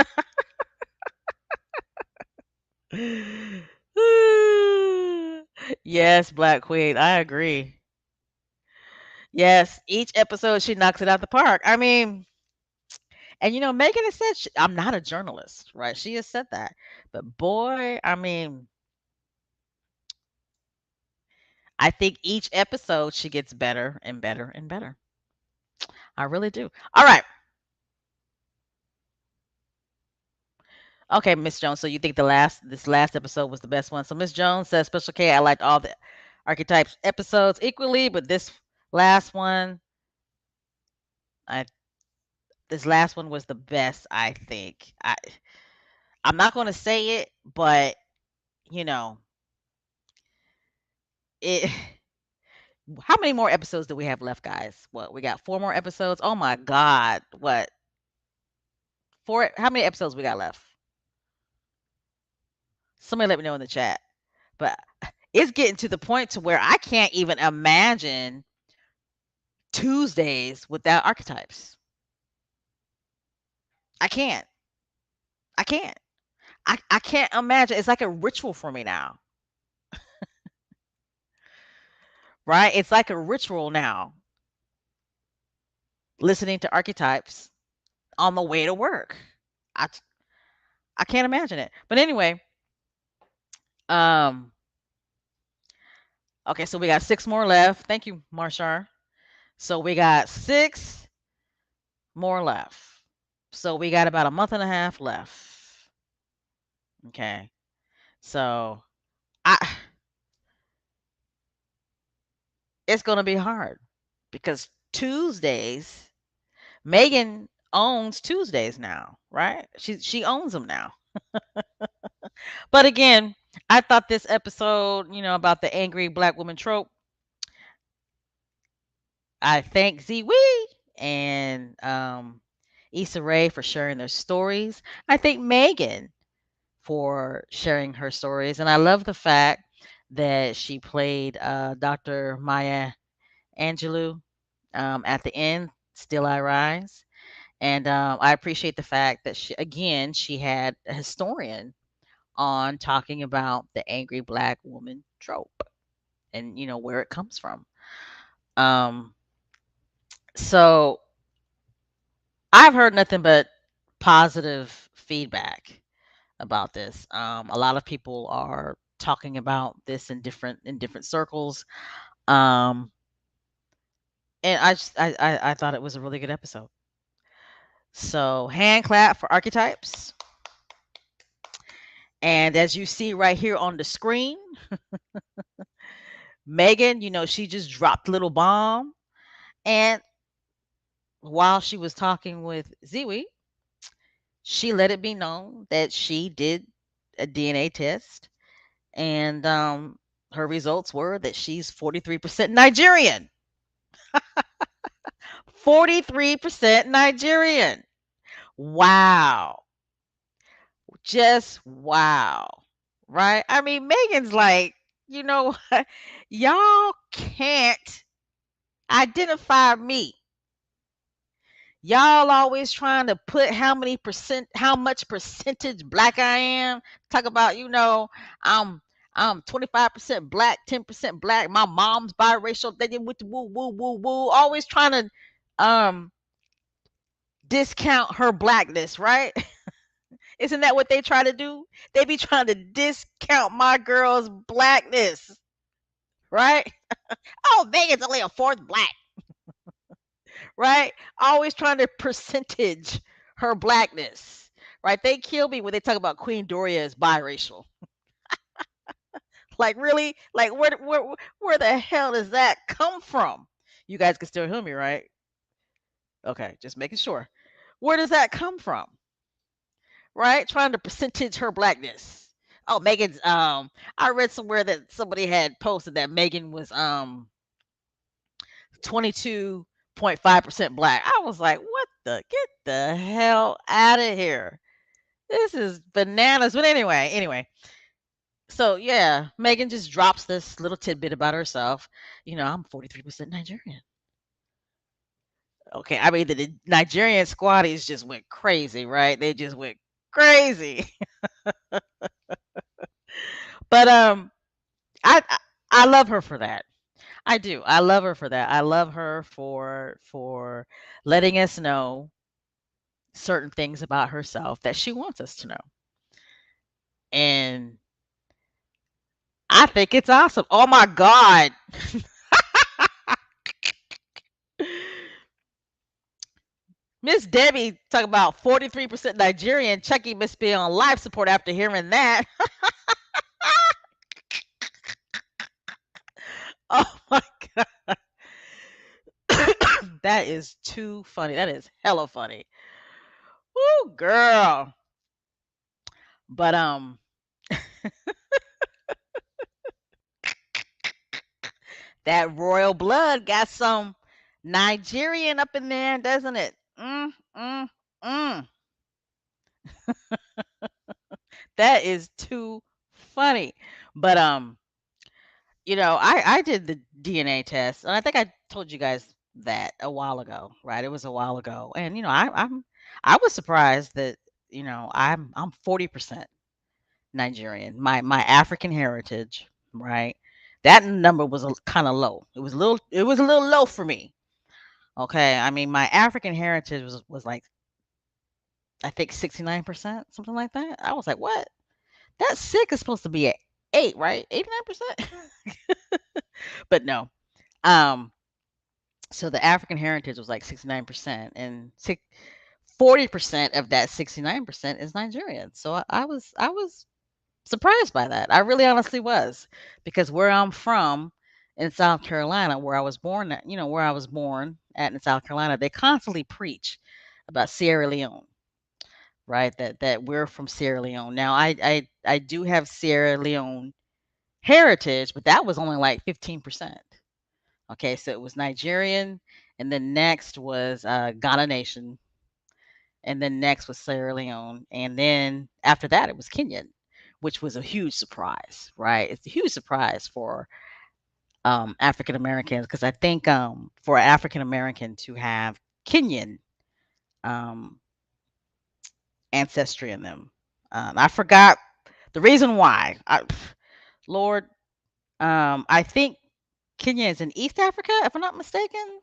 Yes, Black Queen, I agree. Yes, each episode she knocks it out the park. I mean, and Megan has said I'm not a journalist, right? She has said that. But boy, I mean, I think each episode she gets better and better and better. I really do. All right. Okay, Miss Jones. So you think this last episode was the best one? So Miss Jones says, Special K, I liked all the Archetypes episodes equally, but last one, I this last one was the best, I think. I'm not going to say it, but you know, it how many more episodes do we have left, guys? What, we got 4 more episodes? Oh my god. What? 4 how many episodes we got left? Somebody let me know in the chat. But it's getting to the point to where I can't even imagine Tuesdays without archetypes. I can't. I can't. I can't imagine. It's like a ritual for me now, right? It's like a ritual now, listening to archetypes on the way to work. I I can't imagine it. But anyway, um, okay, so we got 6 more left. Thank you, Marshar. So we got 6 more left. So we got about a month and a half left. Okay. So I it's gonna be hard because Tuesdays, Megan owns Tuesdays now, right? She owns them now. But again, I thought this episode, about the angry black woman trope, I thank Ziwi and Issa Rae for sharing their stories. I thank Megan for sharing her stories, and I love the fact that she played Dr. Maya Angelou at the end, Still I Rise. And I appreciate the fact that she had a historian on talking about the angry black woman trope and where it comes from. Um, so I've heard nothing but positive feedback about this. A lot of people are talking about this in different circles. Um, and I thought it was a really good episode. So hand clap for archetypes. And as you see right here on the screen, Megan, she just dropped a little bomb. And while she was talking with Ziwi, she let it be known that she did a DNA test. And her results were that she's 43% Nigerian. 43% Nigerian. Wow. Just wow. Right? I mean, Megan's like, you know what? Y'all can't identify me. Y'all always trying to put how much percentage black I am. Talk about, I'm I'm 25% black, 10% black. My mom's biracial. They did with the woo woo woo woo. Always trying to um discount her blackness, right? Isn't that what they try to do? They be trying to discount my girl's blackness, right? Oh, Megan's only a fourth black, right? Always trying to percentage her blackness, right? They kill me when they talk about Queen Doria as biracial. Like, really? Like, where the hell does that come from? You guys can still hear me, right? Okay, just making sure. Where does that come from? Right? Trying to percentage her blackness. Oh, Megan's I read somewhere that somebody had posted that Megan was 22.5% black. I was like, what the get the hell out of here. This is bananas. But anyway. So yeah, Megan just drops this little tidbit about herself. I'm 43% Nigerian. Okay, I mean the Nigerian squatties just went crazy, right? They just went crazy. But I I love her for that. I do. I love her for that. I love her for letting us know certain things about herself that she wants us to know. And I think it's awesome. Oh my God. Miss Debbie talk about 43% Nigerian. Chucky must be on life support after hearing that. Oh my God. That is too funny. That is hella funny. Woo, girl. But that royal blood got some Nigerian up in there, doesn't it? Mm, mm. That is too funny. But I did the DNA test, and I think I told you guys that a while ago, right? It was a while ago, and I was surprised that I'm 40% Nigerian. My African heritage, right? That number was kind of low. It was a little low for me. Okay, I mean my African heritage was like I think 69%, something like that. I was like, what? That sick is supposed to be at 8, right? 89%. But no. Um, so the African heritage was like 69%, and 40% of that 69% is Nigerian. So I was surprised by that. I really honestly was, because where I'm from in South Carolina, where I was born at, where I was born at in South Carolina, they constantly preach about Sierra Leone, right? That we're from Sierra Leone. Now I do have Sierra Leone heritage, but that was only like 15%. Okay, so it was Nigerian, and then next was Ghana Nation, and then next was Sierra Leone, and then after that it was Kenyan, which was a huge surprise, right? It's a huge surprise for African Americans, because I think for African American to have Kenyan um, ancestry in them, I forgot the reason why. Lord, I think Kenya is in East Africa, if I'm not mistaken.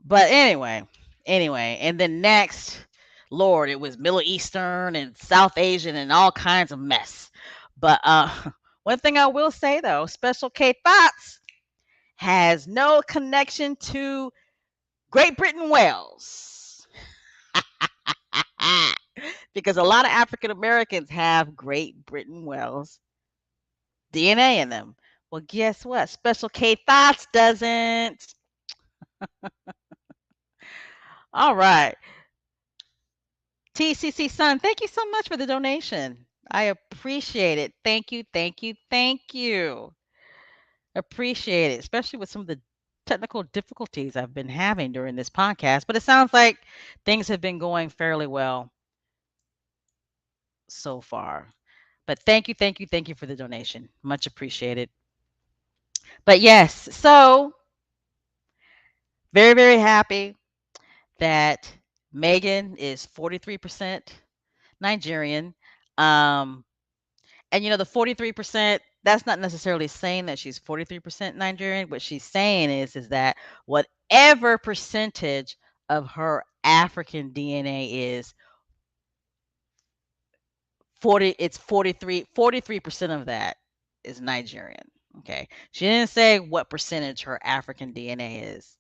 But anyway, and then next, Lord, it was Middle Eastern and South Asian and all kinds of mess. But one thing I will say though, Special K Thoughts has no connection to Great Britain Wales. Because a lot of African Americans have Great Britain Wales DNA in them. Well, guess what? Special K Thoughts doesn't. All right. TCC Sun, thank you so much for the donation. I appreciate it. Thank you, thank you, thank you. Appreciate it, especially with some of the technical difficulties I've been having during this podcast, but it sounds like things have been going fairly well so far. But thank you for the donation. Much appreciated. But yes, so very, very happy that Megan is 43% Nigerian. Um, and the 43%, that's not necessarily saying that she's 43% Nigerian. What she's saying is that whatever percentage of her African DNA is 43% of that is Nigerian. Okay. She didn't say what percentage her African DNA is.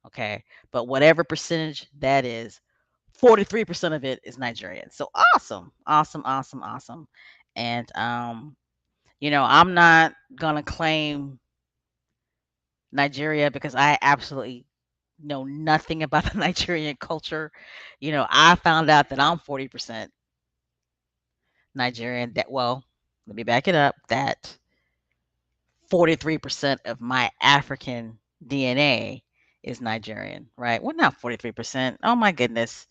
Okay. But whatever percentage that is, 43% of it is Nigerian. So awesome. Awesome, awesome, awesome. And I'm not gonna claim Nigeria because I absolutely know nothing about the Nigerian culture. I found out that I'm 40% Nigerian. Let me back it up. That 43% of my African DNA is Nigerian, right? Well, not 43%. Oh my goodness.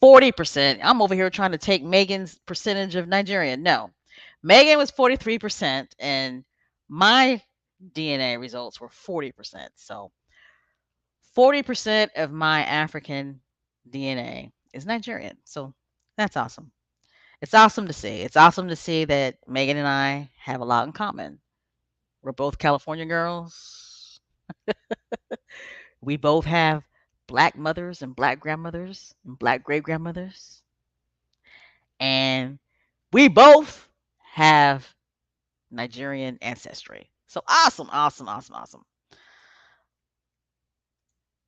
40%. I'm over here trying to take Megan's percentage of Nigerian. No. Megan was 43% and my DNA results were 40%. So 40% of my African DNA is Nigerian. So that's awesome. It's awesome to see. It's awesome to see that Megan and I have a lot in common. We're both California girls. We both have black mothers and black grandmothers and black great grandmothers. And we both have Nigerian ancestry. So awesome, awesome, awesome, awesome.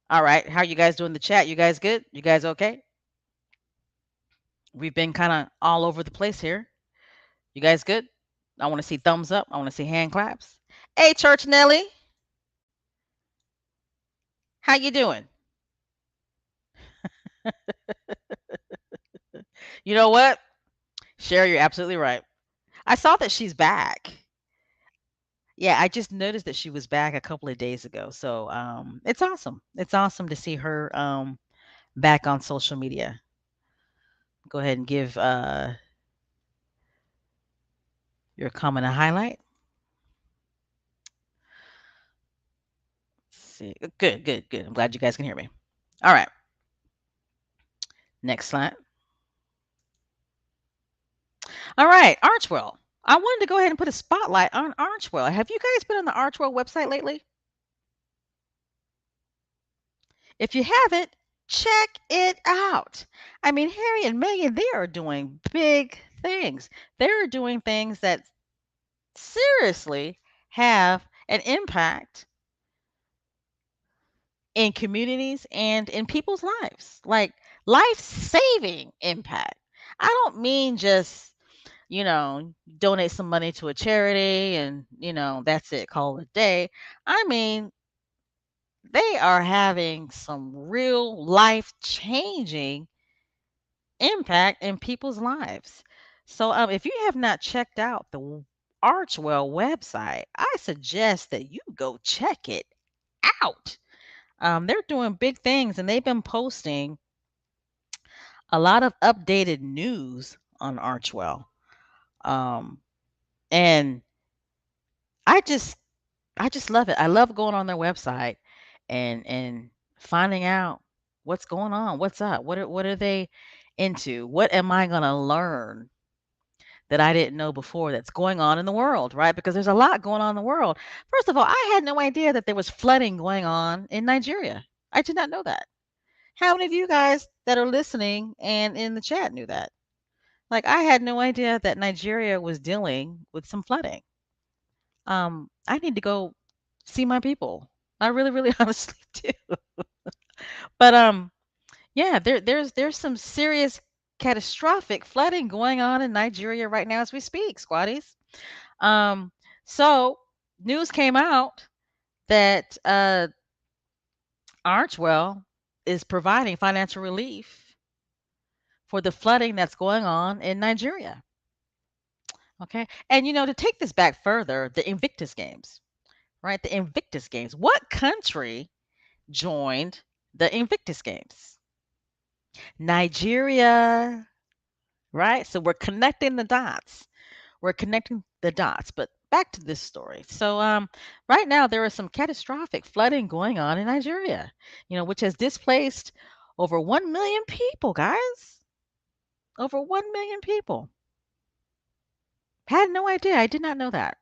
All right. How you guys doing in the chat? You guys good? You guys okay? We've been kind of all over the place here. You guys good? I want to see thumbs up. I want to see hand claps. Hey, Church Nelly, how you doing? You know what? Sherry, you're absolutely right. I saw that she's back. Yeah, I just noticed that she was back a couple of days ago. So it's awesome. It's awesome to see her back on social media. Go ahead and give your comment a highlight. Let's see. Good, good, good. I'm glad you guys can hear me. All right. Next slide. All right, Archwell. I wanted to go ahead and put a spotlight on Archwell. Have you guys been on the Archwell website lately? If you haven't, check it out. I mean, Harry and Meghan, they are doing big things. They're doing things that seriously have an impact in communities and in people's lives, like life-saving impact. I don't mean just, donate some money to a charity and, that's it, call it a day. I mean, they are having some real life-changing impact in people's lives. So, if you have not checked out the Archwell website, I suggest that you go check it out. They're doing big things and they've been posting a lot of updated news on Archwell. Um, and I just I just love it. I love going on their website and finding out what's going on, what's up, what are they into? What am I gonna learn that I didn't know before that's going on in the world, right? Because there's a lot going on in the world. First of all, I had no idea that there was flooding going on in Nigeria. I did not know that. How many of you guys that are listening and in the chat knew that? Like, I had no idea that Nigeria was dealing with some flooding. I need to go see my people. I really, really honestly do. But yeah, there's some serious catastrophic flooding going on in Nigeria right now as we speak, squatties. Um, so news came out that Archwell is providing financial relief for the flooding that's going on in Nigeria. Okay. And to take this back further, the Invictus Games, right? The Invictus Games. What country joined the Invictus Games. Nigeria, right? So we're connecting the dots. We're connecting the dots. But back to this story. So right now there is some catastrophic flooding going on in Nigeria, which has displaced over 1 million people, guys. Over 1 million people. Had no idea. I did not know that.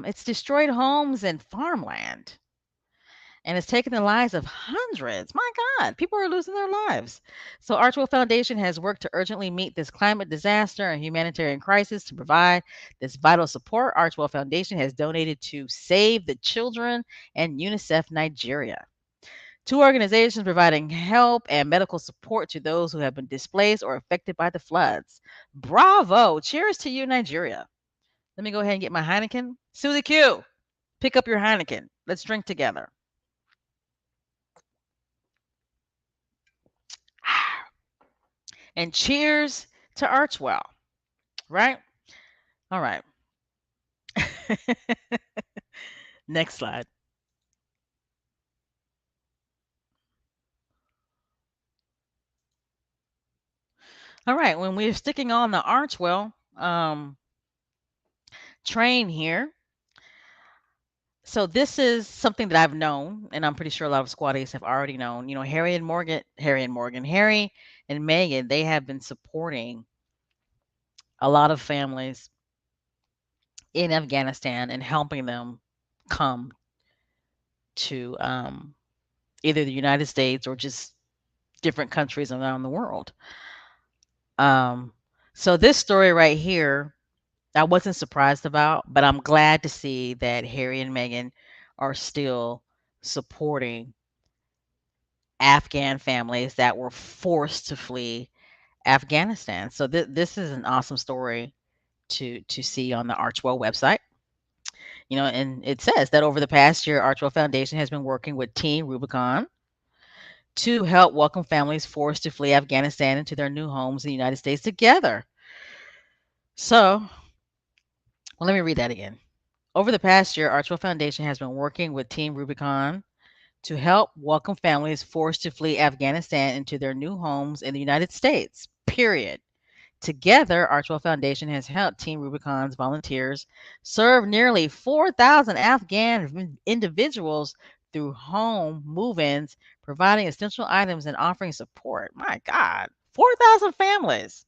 It's destroyed homes and farmland, and it's taken the lives of hundreds. My God, people are losing their lives. So, Archwell Foundation has worked to urgently meet this climate disaster and humanitarian crisis to provide this vital support. Archwell Foundation has donated to Save the Children and UNICEF Nigeria, two organizations providing help and medical support to those who have been displaced or affected by the floods. Bravo! Cheers to you, Nigeria. Let me go ahead and get my Heineken. Susie Q, pick up your Heineken. Let's drink together. And cheers to Archwell, right? All right. Next slide. All right. When we're sticking on the Archwell train here, so this is something that I've known, and I'm pretty sure a lot of squatties have already known. Harry and Meghan, they have been supporting a lot of families in Afghanistan and helping them come to either the United States or just different countries around the world. Um, so this story right here, I wasn't surprised about, but I'm glad to see that Harry and Meghan are still supporting Afghan families that were forced to flee Afghanistan. So this is an awesome story to see on the Archwell website. And it says that over the past year, Archwell Foundation has been working with Team Rubicon to help welcome families forced to flee Afghanistan into their new homes in the United States together. So, well, let me read that again. Over the past year, Archwell Foundation has been working with Team Rubicon to help welcome families forced to flee Afghanistan into their new homes in the United States. Period. Together, Archwell Foundation has helped Team Rubicon's volunteers serve nearly 4,000 Afghan individuals through home move-ins, providing essential items and offering support. My God, 4,000 families.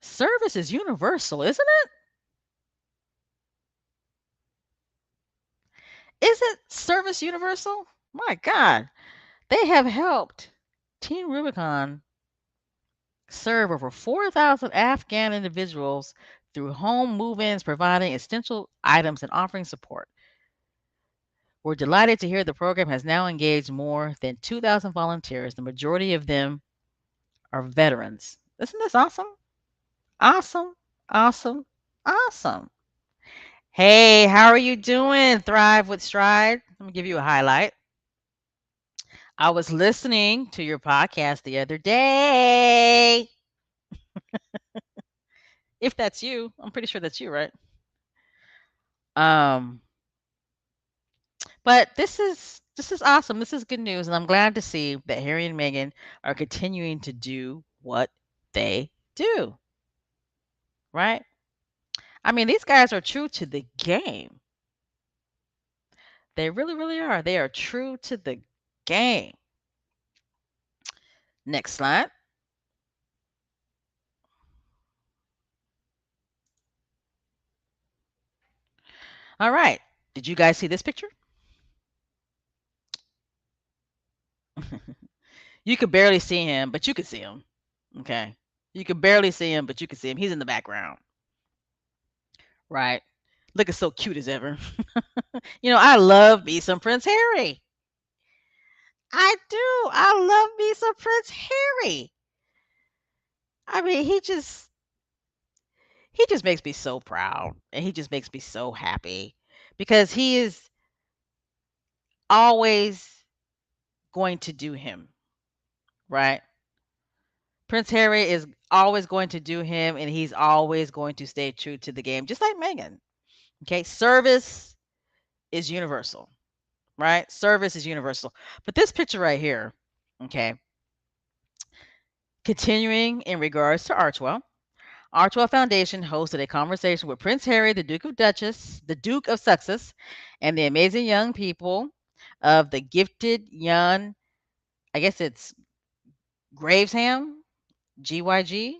Service is universal, isn't it? Isn't service universal? My God, they have helped Team Rubicon serve over 4,000 Afghan individuals through home move ins, providing essential items and offering support. We're delighted to hear the program has now engaged more than 2,000 volunteers. The majority of them are veterans. Isn't this awesome? Awesome, awesome, awesome. Hey, how are you doing? Thrive with Stride. Let me give you a highlight. I was listening to your podcast the other day. If that's you, I'm pretty sure that's you, right? Um, but this is awesome. This is good news, and I'm glad to see that Harry and Meghan are continuing to do what they do. Right? I mean, these guys are true to the game. They really, really are. They are true to the game. Next slide. All right. Did you guys see this picture? You could barely see him, but you could see him. Okay. You could barely see him, but you could see him. He's in the background. Right. Looking so cute as ever. I love me some Prince Harry. I do. I love me some Prince Harry. I mean, he just makes me so proud, and he just makes me so happy because he is always going to do him, right? Prince Harry is always going to do him, and he's always going to stay true to the game, just like Meghan. Okay, service is universal. right? Service is universal. But this picture right here, okay, continuing in regards to Archwell. Archwell Foundation hosted a conversation with Prince Harry, the Duke of Sussex, and the amazing young people of the gifted young, I guess it's Gravesham, GYG,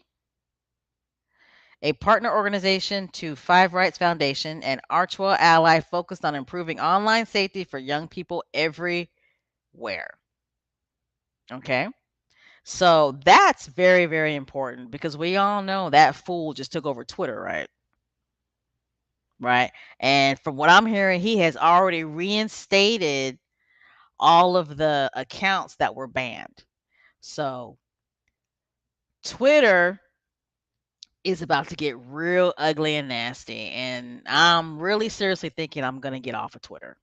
a partner organization to Five Rights Foundation and Archwell Ally focused on improving online safety for young people everywhere. Okay. So that's very, very important because we all know that fool just took over Twitter, right? Right. And from what I'm hearing, he has already reinstated all of the accounts that were banned. So Twitter is about to get real ugly and nasty. And I'm really seriously thinking I'm going to get off of Twitter.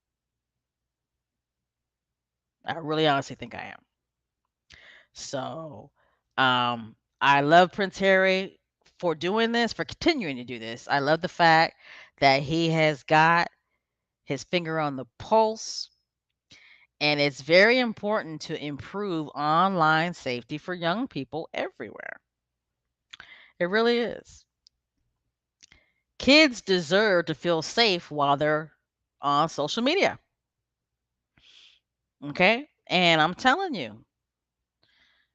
I really honestly think I am. So I love Prince Harry for doing this, for continuing to do this. I love the fact that he has got his finger on the pulse. And it's very important to improve online safety for young people everywhere. It really is. Kids deserve to feel safe while they're on social media. Okay. And I'm telling you,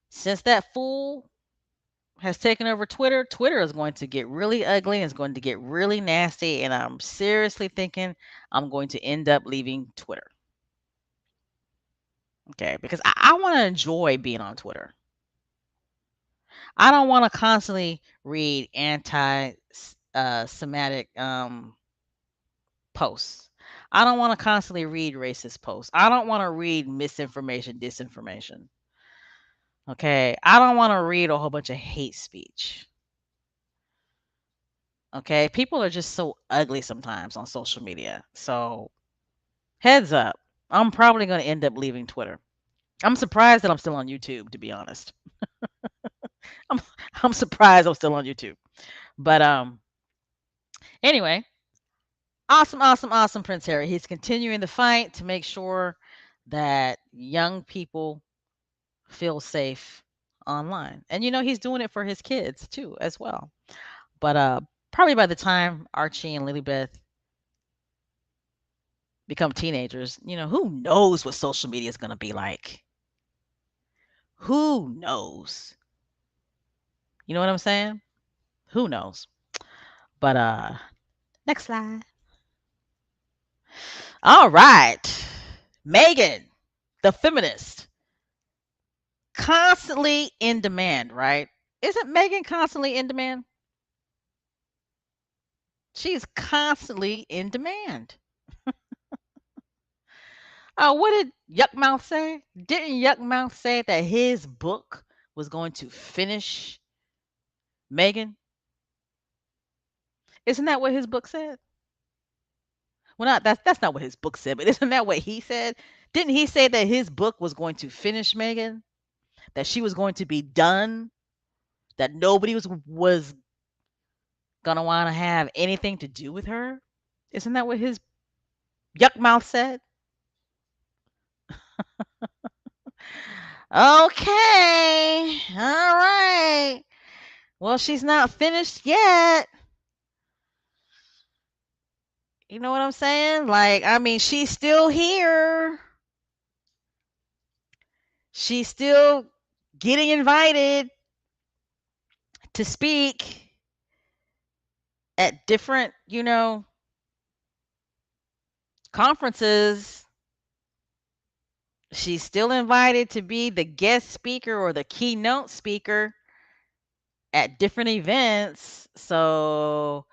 since that fool has taken over Twitter, Twitter is going to get really ugly and it's going to get really nasty. And I'm seriously thinking I'm going to end up leaving Twitter. Okay. Because I want to enjoy being on Twitter. I don't want to constantly read anti Semitic posts. I don't want to constantly read racist posts. I don't want to read misinformation, disinformation. Okay. I don't want to read a whole bunch of hate speech. Okay. People are just so ugly sometimes on social media. So, heads up. I'm probably going to end up leaving Twitter. I'm surprised that I'm still on YouTube, to be honest. I'm, I'm surprised I'm still on YouTube. But anyway, awesome, awesome, awesome, Prince Harry. He's continuing the fight to make sure that young people feel safe online. And he's doing it for his kids too, as well. But probably by the time Archie and Lilybeth become teenagers, who knows what social media is going to be like? Who knows? You know what I'm saying? Who knows? But next slide. All right. Meghan, the feminist, constantly in demand, right? Isn't Meghan constantly in demand? She's constantly in demand. What did Yuckmouth say? Didn't Yuckmouth say that his book was going to finish Meghan? Isn't that what his book said? Well, not that's not what his book said, but isn't that what he said? Didn't he say that his book was going to finish Meghan? That she was going to be done? That nobody was gonna want to have anything to do with her? Isn't that what his Yuckmouth said? Okay. All right. Well, she's not finished yet. You know what I'm saying? Like, I mean, she's still here. She's still getting invited to speak at different, conferences. She's still invited to be the guest speaker or the keynote speaker at different events. So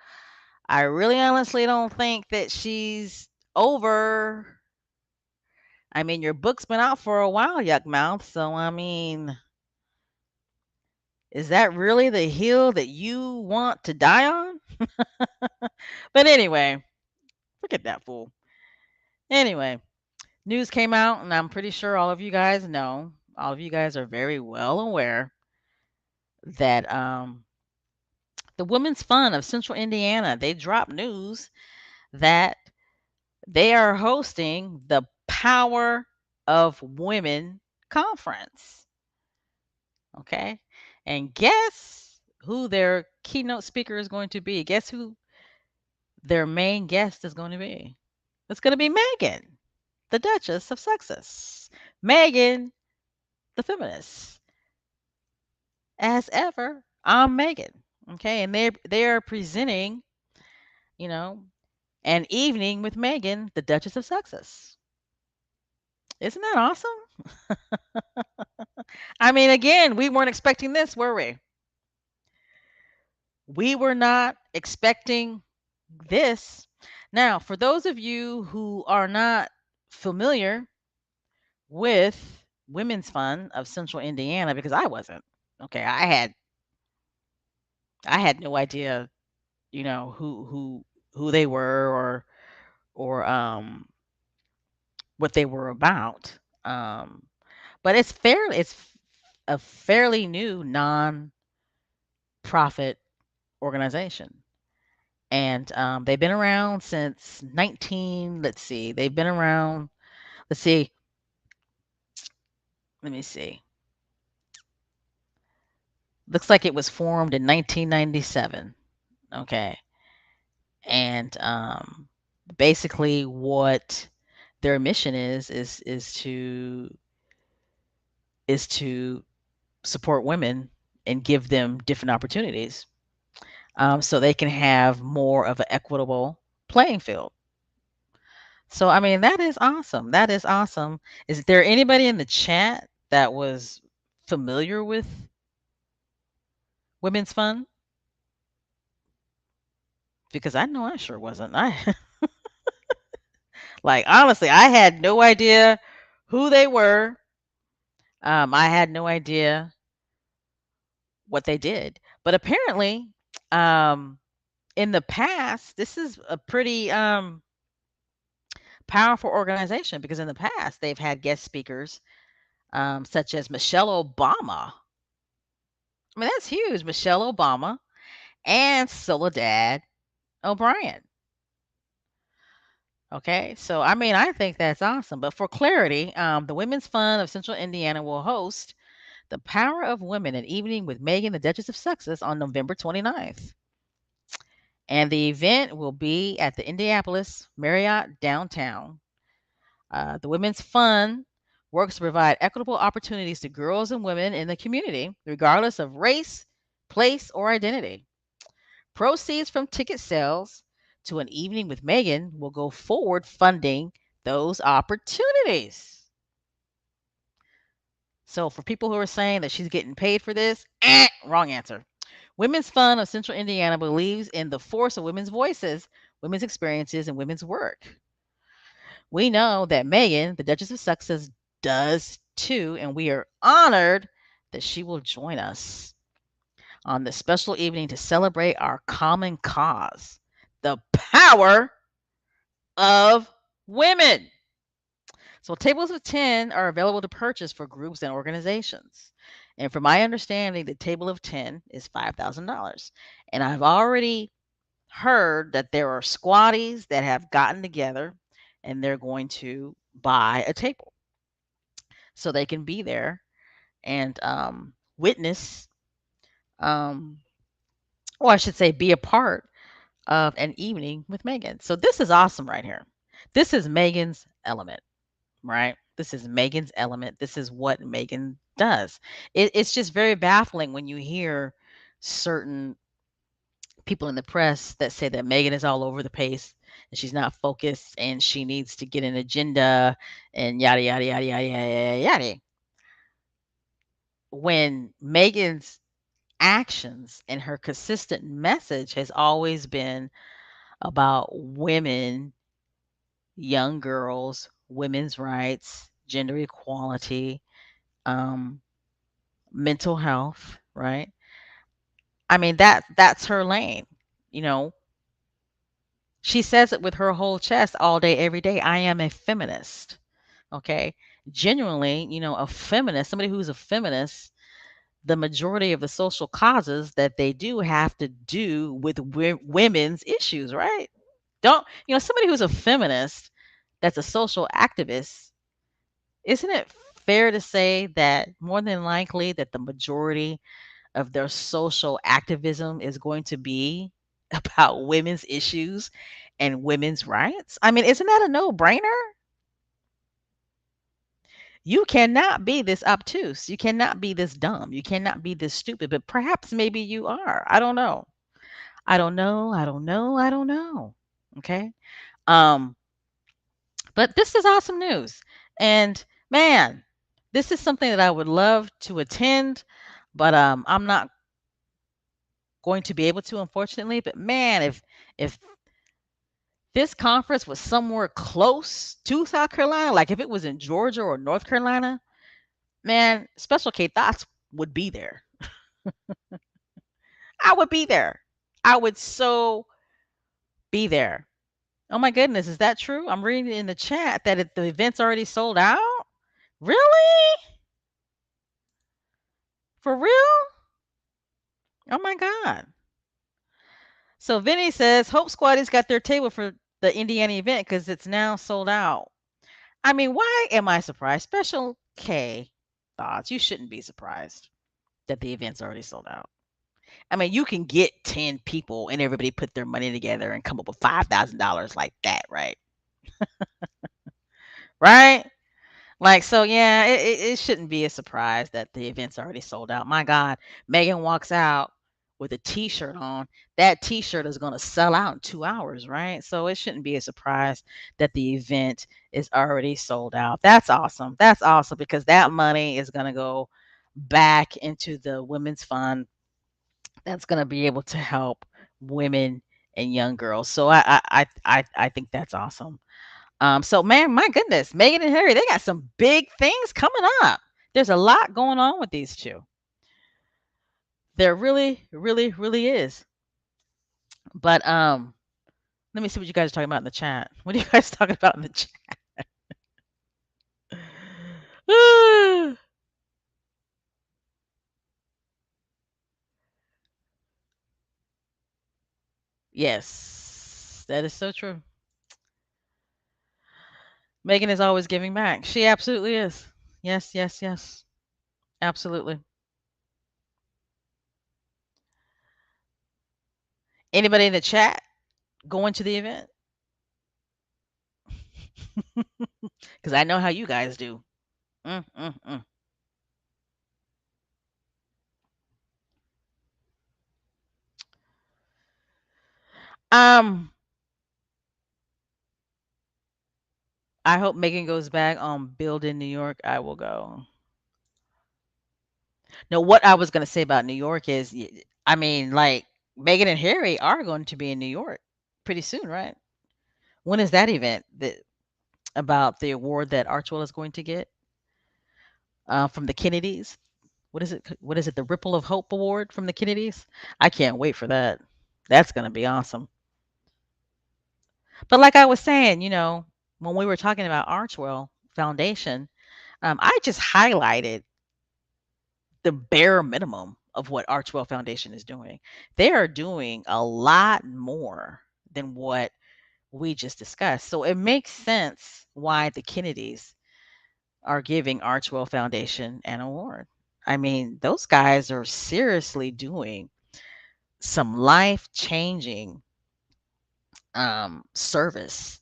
I really honestly don't think that she's over. I mean, your book's been out for a while, Yuckmouth. So, I mean, is that really the hill that you want to die on? But anyway, forget that fool. Anyway, news came out, and I'm pretty sure all of you guys know, all of you guys are very well aware that the Women's Fund of Central Indiana, they dropped news that they are hosting the Power of Women conference. Okay. And guess who their keynote speaker is going to be? Guess who their main guest is going to be? It's going to be Meghan, the Duchess of Sussex. Meghan, the feminist. As ever, I'm Meghan. Okay. And they're presenting, you know, an evening with Meghan, the Duchess of Sussex. Isn't that awesome? I mean, again, we weren't expecting this, were we? We were not expecting this. Now, for those of you who are not familiar with Women's Fund of Central Indiana, because I wasn't. Okay, I had no idea, who they were or what they were about. Um, but it's a fairly new non-profit organization. And they've been around since 19, let's see, they've been around, let's see, let me see. Looks like it was formed in 1997. Okay. And basically what their mission is to support women and give them different opportunities, so they can have more of an equitable playing field. So I mean that is awesome. That is awesome. Is there anybody in the chat that was familiar with Women's Fund? Because I know I sure wasn't. I like honestly, I had no idea who they were. I had no idea what they did. But apparently, um, in the past, this is a pretty powerful organization because in the past they've had guest speakers, such as Michelle Obama. I mean, that's huge. Michelle Obama and Soledad O'Brien. Okay, so I mean, I think that's awesome. But for clarity, the Women's Fund of Central Indiana will host The Power of Women, an evening with Meghan, the Duchess of Sussex, on November 29th. And the event will be at the Indianapolis Marriott downtown. The Women's Fund works to provide equitable opportunities to girls and women in the community, regardless of race, place, or identity. Proceeds from ticket sales to an evening with Meghan will go forward funding those opportunities. So, for people who are saying that she's getting paid for this, wrong answer. Women's Fund of Central Indiana believes in the force of women's voices, women's experiences, and women's work. We know that Meghan, the Duchess of Sussex, does too, and we are honored that she will join us on this special evening to celebrate our common cause, the power of women. So, tables of 10 are available to purchase for groups and organizations. And from my understanding, the table of 10 is $5,000. And I've already heard that there are squatties that have gotten together and they're going to buy a table so they can be there and witness, um, or I should say, be a part of an evening with Meghan. So this is awesome right here. This is Meghan's element, right? This is Meghan's element. This is what Meghan does. It's just very baffling when you hear certain people in the press that say that Meghan is all over the place and she's not focused and she needs to get an agenda and yada yada yada yada yada yada. When Meghan's actions and her consistent message has always been about women, young girls, women's rights, gender equality, um, mental health, right? I mean that's her lane. You know, she says it with her whole chest all day, every day. I am a feminist. Okay. Genuinely, a feminist, somebody who's a feminist, the majority of the social causes that they do have to do with women's issues, right? Don't, somebody who's a feminist that's a social activist, isn't it fair to say that more than likely that the majority of their social activism is going to be about women's issues and women's rights? I mean, isn't that a no-brainer? You cannot be this obtuse. You cannot be this dumb. You cannot be this stupid, but perhaps maybe you are. I don't know. I don't know. I don't know. I don't know. Okay? Um but this is awesome news. And man, this is something that I would love to attend, but I'm not going to be able to, unfortunately. But man, if this conference was somewhere close to South Carolina, like if it was in Georgia or North Carolina, man, Special K Thoughts would be there. I would be there. I would so be there. Oh my goodness, is that true? I'm reading in the chat that the event's already sold out. Really? For real? Oh my God. So Vinny says Hope Squaddies got their table for the Indiana event because it's now sold out. I mean, why am I surprised? Special K thoughts. You shouldn't be surprised that the event's already sold out. I mean, you can get 10 people and everybody put their money together and come up with $5,000 like that, right? Right? Like, so yeah, it shouldn't be a surprise that the event's already sold out. My God, Megan walks out with a t-shirt on. That t-shirt is going to sell out in 2 hours, right? So it shouldn't be a surprise that the event is already sold out. That's awesome. That's awesome because that money is going to go back into the women's fund that's going to be able to help women and young girls. So I think that's awesome. So man, my goodness, Megan and Harry, they got some big things coming up. There's a lot going on with these two. There really, really, really is. But let me see what you guys are talking about in the chat. What are you guys talking about in the chat? Yes, that is so true. Megan is always giving back. She absolutely is. Yes, yes, yes. Absolutely. Anybody in the chat going to the event? Because I know how you guys do. Mm, mm, mm. Um, I hope Megan goes back on Build in New York. I will go. No, what I was gonna say about New York is, I mean, like Megan and Harry are going to be in New York pretty soon, right? When is that event? About the award that Archwell is going to get from the Kennedys. What is it? What is it? The Ripple of Hope Award from the Kennedys. I can't wait for that. That's gonna be awesome. But like I was saying, when we were talking about Archwell Foundation, I just highlighted the bare minimum of what Archwell Foundation is doing. They are doing a lot more than what we just discussed. So it makes sense why the Kennedys are giving Archwell Foundation an award. I mean, those guys are seriously doing some life-changing service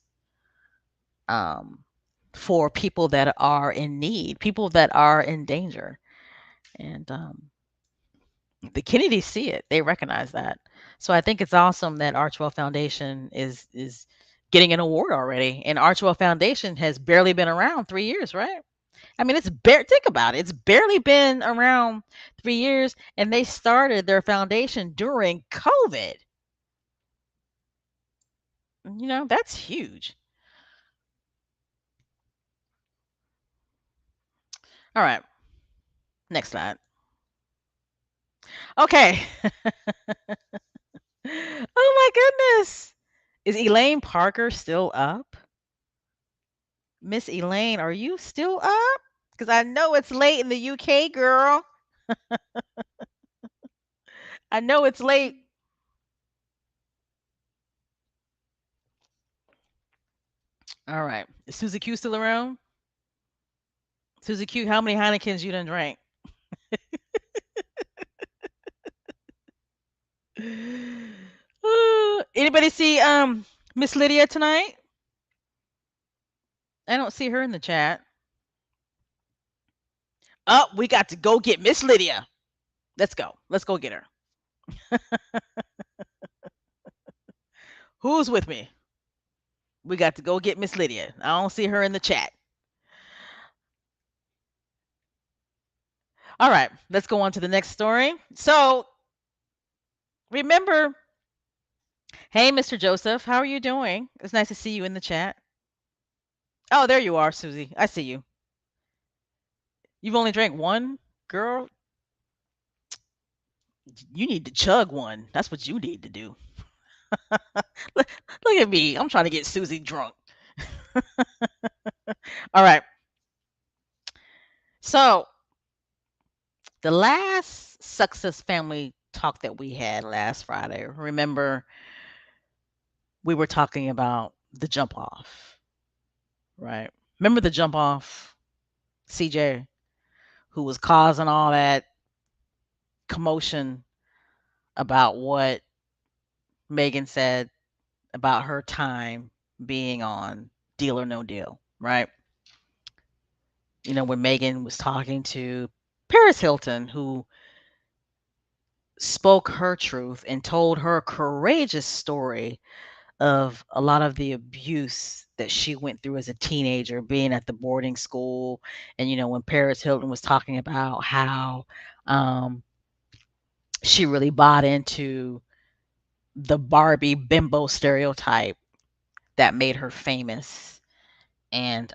um, for people that are in need, people that are in danger. And the Kennedys see it. They recognize that. So I think it's awesome that Archwell Foundation is getting an award already. And Archwell Foundation has barely been around 3 years, right? I mean, think about it. It's barely been around 3 years, and they started their foundation during COVID. That's huge. All right, next slide. Okay. Oh my goodness. Is Elaine Parker still up? Miss Elaine, are you still up? Because I know it's late in the UK, girl. I know it's late. All right. Is Susie Q still around? Susie Q, how many Heinekens you done drank? Anybody see Miss Lydia tonight? I don't see her in the chat. Oh, we got to go get Miss Lydia. Let's go. Let's go get her. Who's with me? We got to go get Miss Lydia. I don't see her in the chat. All right, let's go on to the next story. So, remember, hey, Mr. Joseph, how are you doing? It's nice to see you in the chat. Oh, there you are, Susie. I see you. You've only drank one, girl. You need to chug one. That's what you need to do. Look, look at me. I'm trying to get Susie drunk. All right. So, the last Success family talk that we had last Friday, remember we were talking about the jump off, right? Remember the jump off, CJ, who was causing all that commotion about what Meghan said about her time being on Deal or No Deal, right? You know, when Meghan was talking to Paris Hilton, who spoke her truth and told her courageous story of a lot of the abuse that she went through as a teenager being at the boarding school. And, you know, when Paris Hilton was talking about how um, she really bought into the Barbie bimbo stereotype that made her famous, and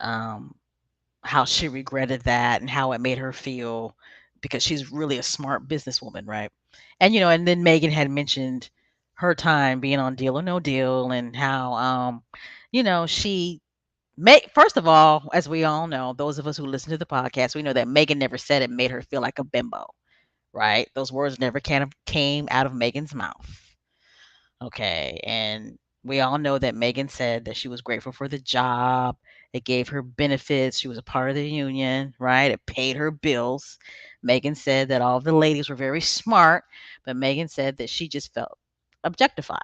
how she regretted that and how it made her feel, because she's really a smart businesswoman, right? And you know, and then Megan had mentioned her time being on Deal or No Deal, and how you know, she made, first of all, as we all know, those of us who listen to the podcast, we know that Megan never said it made her feel like a bimbo, right? Those words never came out of Megan's mouth. Okay. And we all know that Megan said that she was grateful for the job. It gave her benefits. She was a part of the union, right? It paid her bills. Megan said that all the ladies were very smart, but Megan said that she just felt objectified,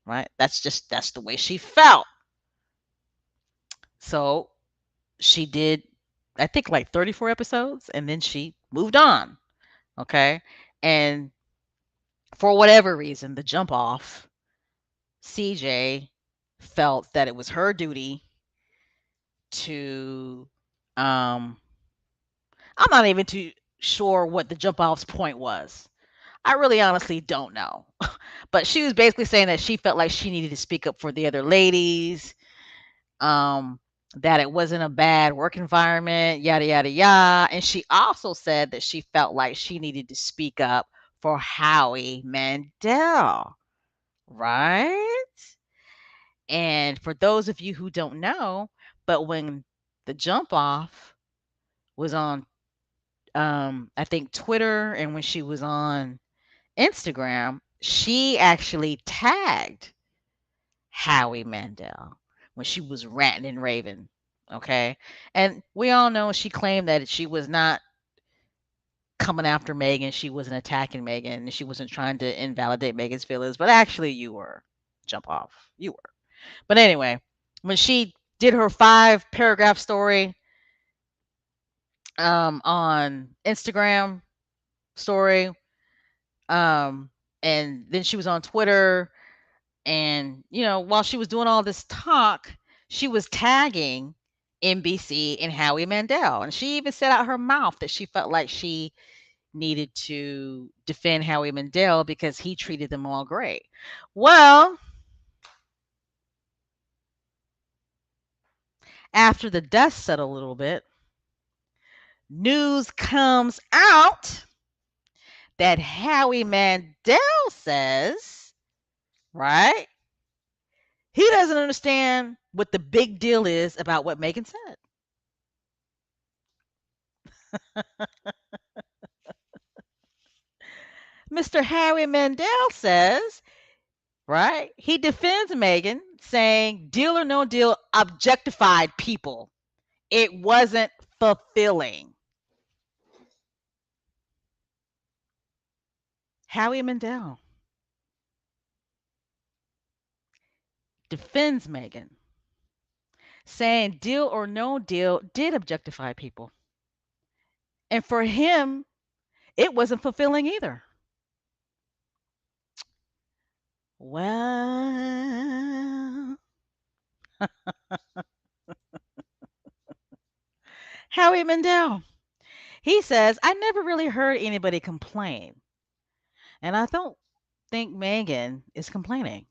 right? That's the way she felt. So she did, I think, like 34 episodes, and then she moved on. Okay. And for whatever reason, the jump off, CJ felt that it was her duty to um I'm not even too sure what the jump off's point was. I really honestly don't know. But she was basically saying that she felt like she needed to speak up for the other ladies, um, that it wasn't a bad work environment, yada yada yada. And she also said that she felt like she needed to speak up for Howie Mandel, right? And for those of you who don't know, but when the jump off was on, I think Twitter, and when she was on Instagram, she actually tagged Howie Mandel when she was ranting and raving. Okay. And we all know she claimed that she was not coming after Megan. She wasn't attacking Megan. She wasn't trying to invalidate Megan's feelings, but actually you were. Jump off. You were. But anyway, when she did her 5 paragraph story on Instagram story, um, and then she was on Twitter, and you know, while she was doing all this talk, she was tagging NBC and Howie Mandel, and she even said out her mouth that she felt like she needed to defend Howie Mandel because he treated them all great. Well, after the dust settled a little bit, news comes out that Howie Mandel says, right? He doesn't understand what the big deal is about what Megan said. Mr. Howie Mandel says, right? He defends Megan, saying Deal or No Deal objectified people. It wasn't fulfilling. Howie Mandel defends Meghan, saying Deal or No Deal did objectify people. And for him, it wasn't fulfilling either. Well, Howie Mandel, he says, I never really heard anybody complain. And I don't think Meghan is complaining.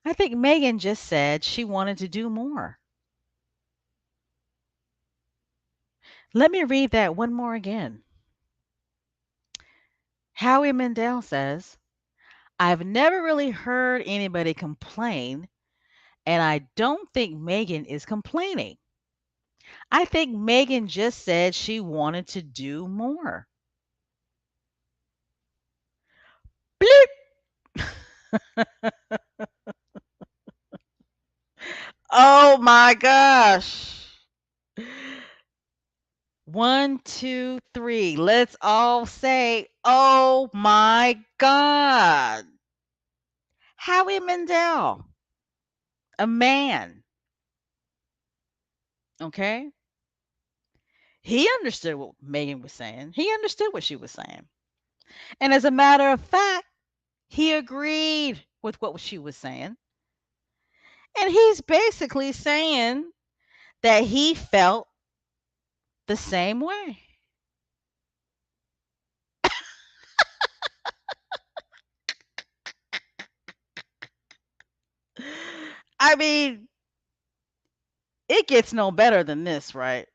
I think Meghan just said she wanted to do more. Let me read that one more again. Howie Mandel says, I've never really heard anybody complain, and I don't think Meghan is complaining. I think Meghan just said she wanted to do more. Bloop! Oh my gosh. One, two, three. Let's all say, oh my God. Howie Mandel, a man, okay? He understood what Megan was saying. He understood what she was saying. And as a matter of fact, he agreed with what she was saying. And he's basically saying that he felt the same way. I mean, it gets no better than this, right?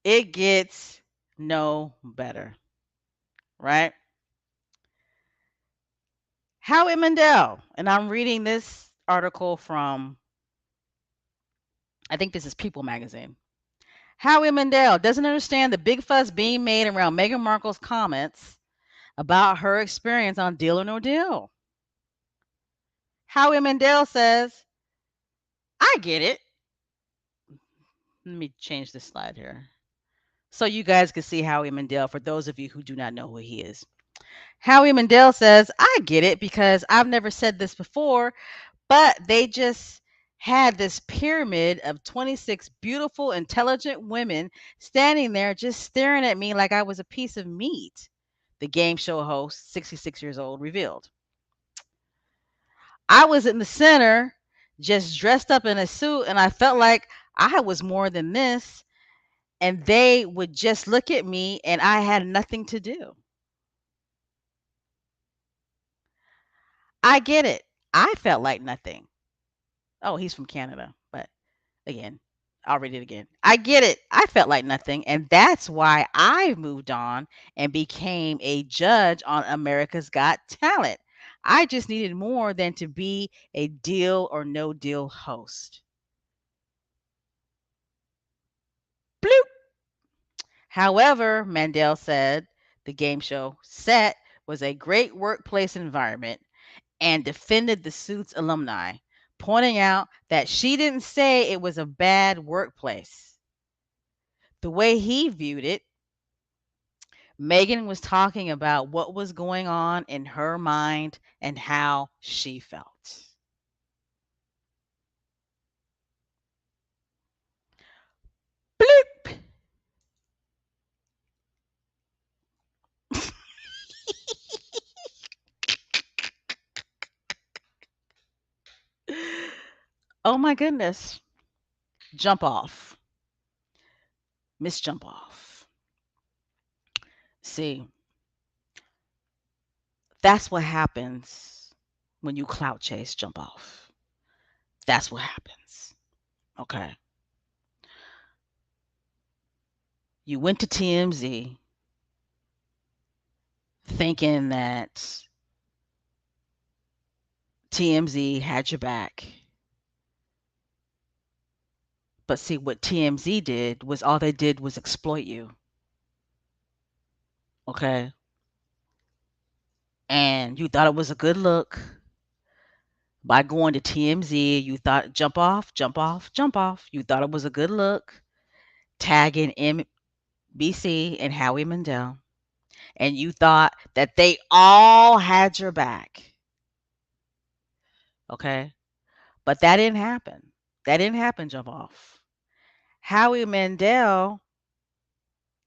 It gets no better, right? Howie Mandel, and I'm reading this article from, I think this is People magazine. Howie Mandel doesn't understand the big fuss being made around Meghan Markle's comments about her experience on Deal or No Deal. Howie Mandel says, I get it. Let me change this slide here so you guys can see Howie Mandel for those of you who do not know who he is. Howie Mandel says, I get it because I've never said this before, but they just had this pyramid of 26 beautiful, intelligent women standing there just staring at me like I was a piece of meat, the game show host, 66 years old, revealed. I was in the center, just dressed up in a suit, and I felt like I was more than this, and they would just look at me, and I had nothing to do. I get it. I felt like nothing. Oh, he's from Canada, but again, I'll read it again. I get it. I felt like nothing, and that's why I moved on and became a judge on America's Got Talent. I just needed more than to be a Deal or No Deal host. Bloop. However, Mandel said the game show set was a great workplace environment and defended the suit's alumni, pointing out that she didn't say it was a bad workplace. The way he viewed it, Meghan was talking about what was going on in her mind and how she felt. Bloop. Oh my goodness. Jump off. Miss Jump Off. See, that's what happens when you clout chase Jump Off. That's what happens. Okay. You went to TMZ thinking that TMZ had your back. But see, what TMZ did was all they did was exploit you. Okay. And you thought it was a good look. By going to TMZ, you thought jump off, jump off, jump off. You thought it was a good look, tagging MBC and Howie Mandel, and you thought that they all had your back. Okay, but that didn't happen. That didn't happen. Jump off. Howie Mandel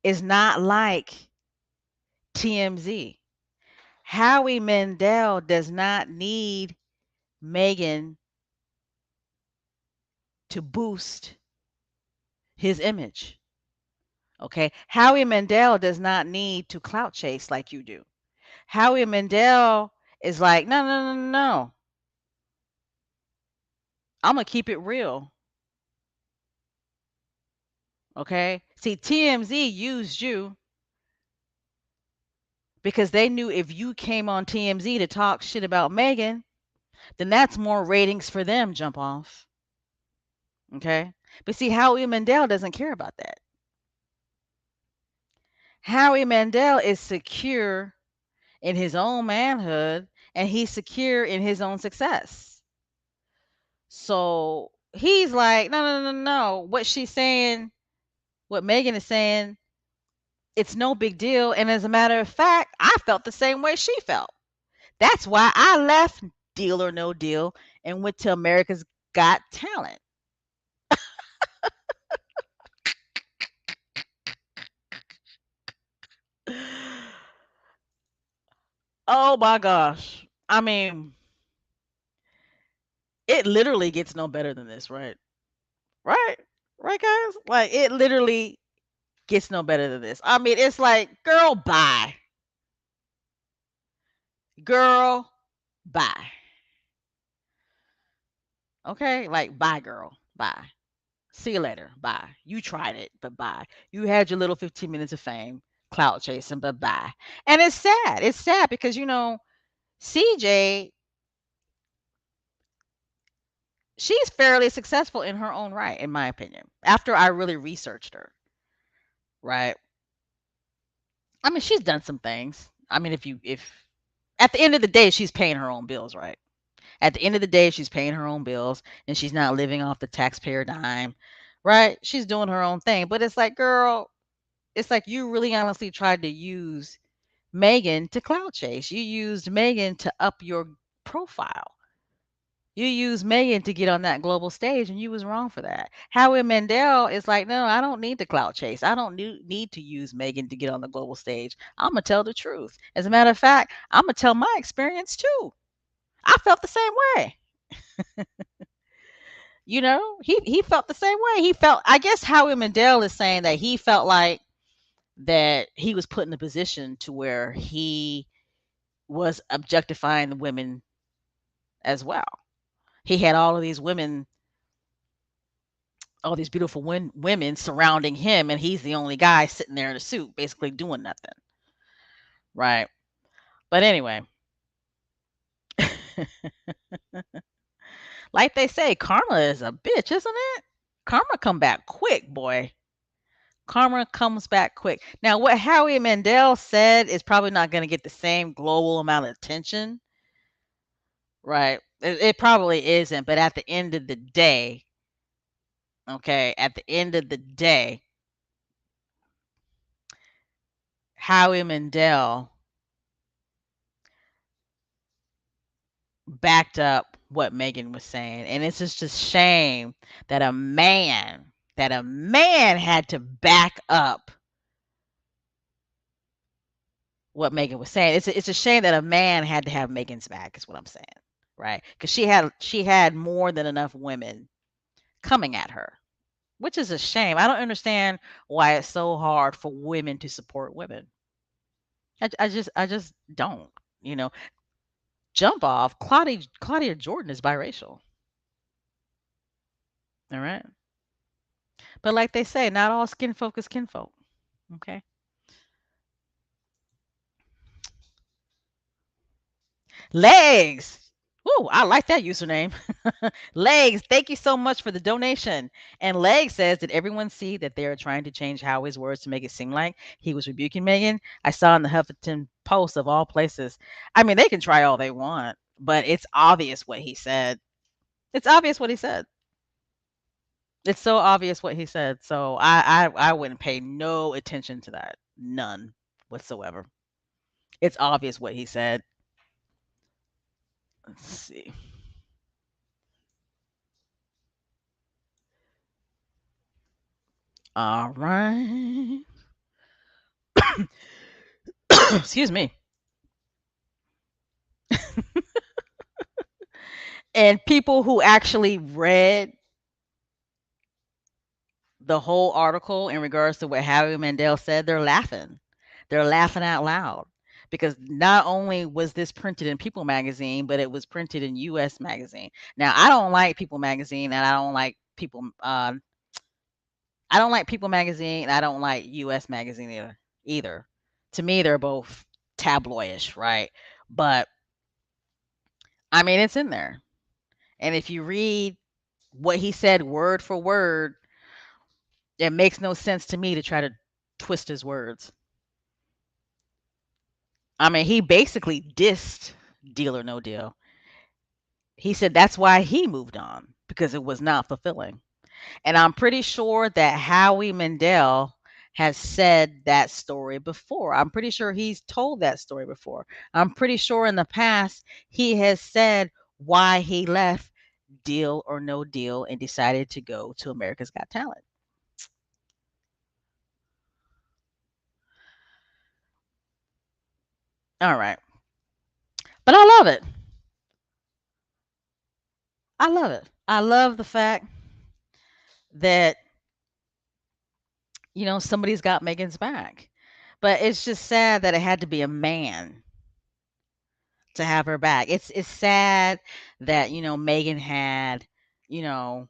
is not like TMZ. Howie Mandel does not need Meghan to boost his image. Okay. Howie Mandel does not need to clout chase like you do. Howie Mandel is like, no, no, no, no, no. I'm going to keep it real. Okay. See, TMZ used you because they knew if you came on TMZ to talk shit about Meghan, then that's more ratings for them, jump off. Okay. But see, Howie Mandel doesn't care about that. Howie Mandel is secure in his own manhood and he's secure in his own success. So he's like, no, no, no, no. What she's saying, what Meghan is saying, it's no big deal. And as a matter of fact, I felt the same way she felt. That's why I left Deal or No Deal and went to America's Got Talent. Oh my gosh. I mean, it literally gets no better than this, right? Right? Right, guys? Like, it literally gets no better than this. I mean, it's like, girl, bye. Girl, bye. Okay? Like, bye, girl. Bye. See you later. Bye. You tried it, but bye. You had your little 15 minutes of fame, clout chasing, but bye. And it's sad. It's sad because, CJ, she's fairly successful in her own right, in my opinion, after I really researched her, right? I mean, she's done some things. I mean, if at the end of the day, she's paying her own bills, right? At the end of the day, she's paying her own bills and she's not living off the taxpayer dime, right? She's doing her own thing. But it's like, girl, it's like you really honestly tried to use Meghan to clout chase. You used Meghan to up your profile. You used Meghan to get on that global stage, and you was wrong for that. Howie Mandel is like, no, I don't need to clout chase. I don't need to use Meghan to get on the global stage. I'm gonna tell the truth. As a matter of fact, I'm gonna tell my experience too. I felt the same way. He felt the same way. He felt. I guess Howie Mandel is saying that he felt like that he was put in a position to where he was objectifying the women as well. He had all of these women, all these beautiful women surrounding him, and he's the only guy sitting there in a suit, basically doing nothing, right? But anyway, like they say, karma is a bitch, isn't it? Karma come back quick, boy. Karma comes back quick. Now, what Howie Mandel said is probably not going to get the same global amount of attention, right? It probably isn't, but at the end of the day, okay, at the end of the day, Howie Mandel backed up what Meghan was saying. And it's just a shame that a man had to back up what Meghan was saying. It's a shame that a man had to have Meghan's back, is what I'm saying. Right? Because she had more than enough women coming at her, which is a shame. I don't understand why it's so hard for women to support women. I just don't. You know, jump off. Claudia Jordan is biracial. All right. But like they say, not all skin folk is kinfolk. Okay. Legs. Ooh, I like that username. Legs, thank you so much for the donation. And Legs says, did everyone see that they are trying to change Howie's words to make it seem like he was rebuking Meghan? I saw in the Huffington Post of all places. I mean, they can try all they want. but it's obvious what he said. It's obvious what he said. It's so obvious what he said. So I wouldn't pay no attention to that. None whatsoever. It's obvious what he said. Let's see. All right. Excuse me. And people who actually read the whole article in regards to what Howie Mandel said, they're laughing. They're laughing out loud because not only was this printed in People magazine, but it was printed in US magazine. Now, I don't like People magazine and I don't like People magazine and I don't like US magazine either. To me, they're both tabloidish, right? But I mean, it's in there. And if you read what he said word for word, it makes no sense to me to try to twist his words. I mean, he basically dissed Deal or No Deal. He said that's why he moved on because it was not fulfilling. And I'm pretty sure that Howie Mandel has said that story before. I'm pretty sure he's told that story before. I'm pretty sure in the past he has said why he left Deal or No Deal and decided to go to America's Got Talent. All right. But I love it. I love it. I love the fact that somebody's got Megan's back. But it's just sad that it had to be a man to have her back. It's sad that, Megan had, you know,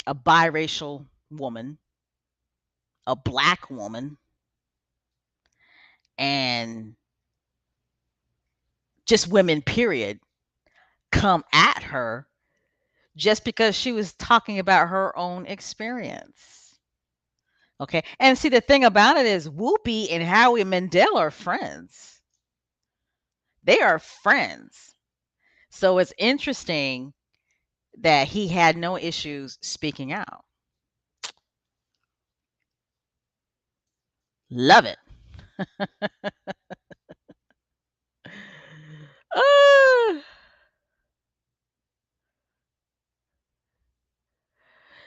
a biracial woman, a black woman, and just women period come at her just because she was talking about her own experience. Okay. And see, the thing about it is Whoopi and Howie Mandel are friends. They are friends. So it's interesting that he had no issues speaking out. Love it. Uh,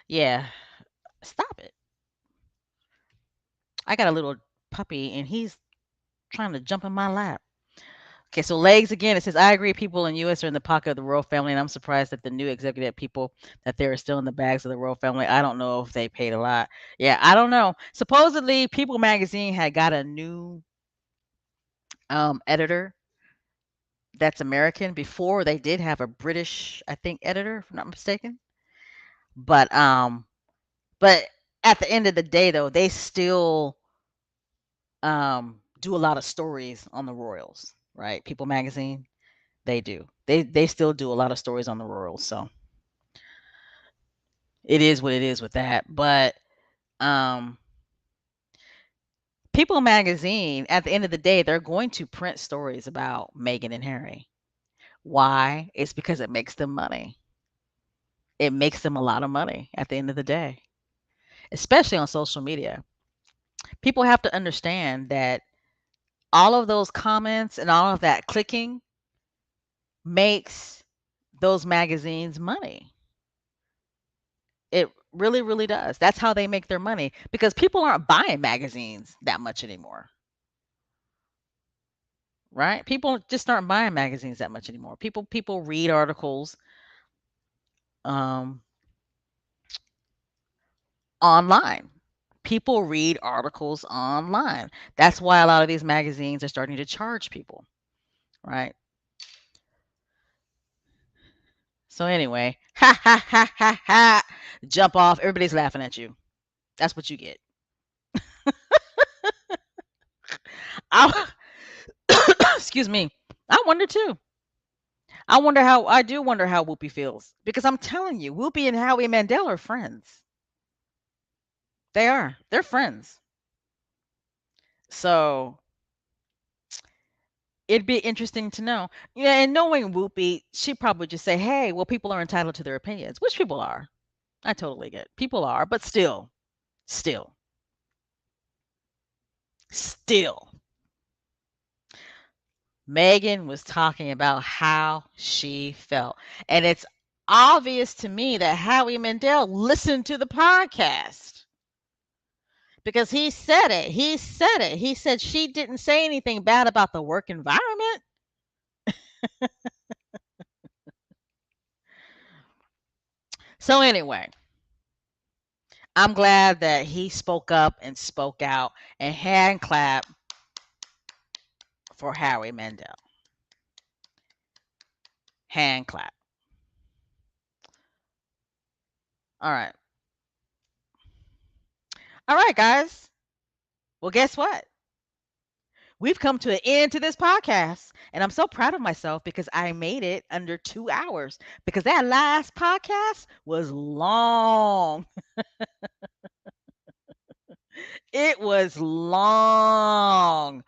yeah, stop it. I got a little puppy and he's trying to jump in my lap. Okay, so legs again. It says, I agree. People in U.S. are in the pocket of the royal family, and I'm surprised that the new executive people that they are still in the bags of the royal family. I don't know if they paid a lot. Yeah, I don't know. Supposedly, People magazine had got a new editor that's American. Before they did have a British, I think, editor, if I'm not mistaken. But but at the end of the day, though, they still do a lot of stories on the royals, right? People magazine, they do. They still do a lot of stories on the royals. So it is what it is with that. But um People magazine, at the end of the day, they're going to print stories about Meghan and Harry. Why? It's because it makes them money. It makes them a lot of money at the end of the day, especially on social media. People have to understand that all of those comments and all of that clicking makes those magazines money. It really, really does. That's how they make their money because people aren't buying magazines that much anymore, right? People just aren't buying magazines that much anymore. People read articles um, online. People read articles online. That's why a lot of these magazines are starting to charge people, right? So anyway, ha ha ha ha ha. Jump off. Everybody's laughing at you. That's what you get. I, excuse me. I wonder too. I do wonder how Whoopi feels because I'm telling you, Whoopi and Howie Mandel are friends. They are. They're friends. So It'd be interesting to know. Yeah, and knowing Whoopi, she probably just say, "Hey, well, people are entitled to their opinions," which people are. I totally get. People are, but still, still, Megan was talking about how she felt, and it's obvious to me that Howie Mandel listened to the podcast because he said it. He said it. He said she didn't say anything bad about the work environment. So anyway, I'm glad that he spoke up and spoke out and hand clap for Howie Mandel. Hand clap. All right. All right, guys. Well, guess what? We've come to an end to this podcast. And I'm so proud of myself because I made it under 2 hours because that last podcast was long. It was long,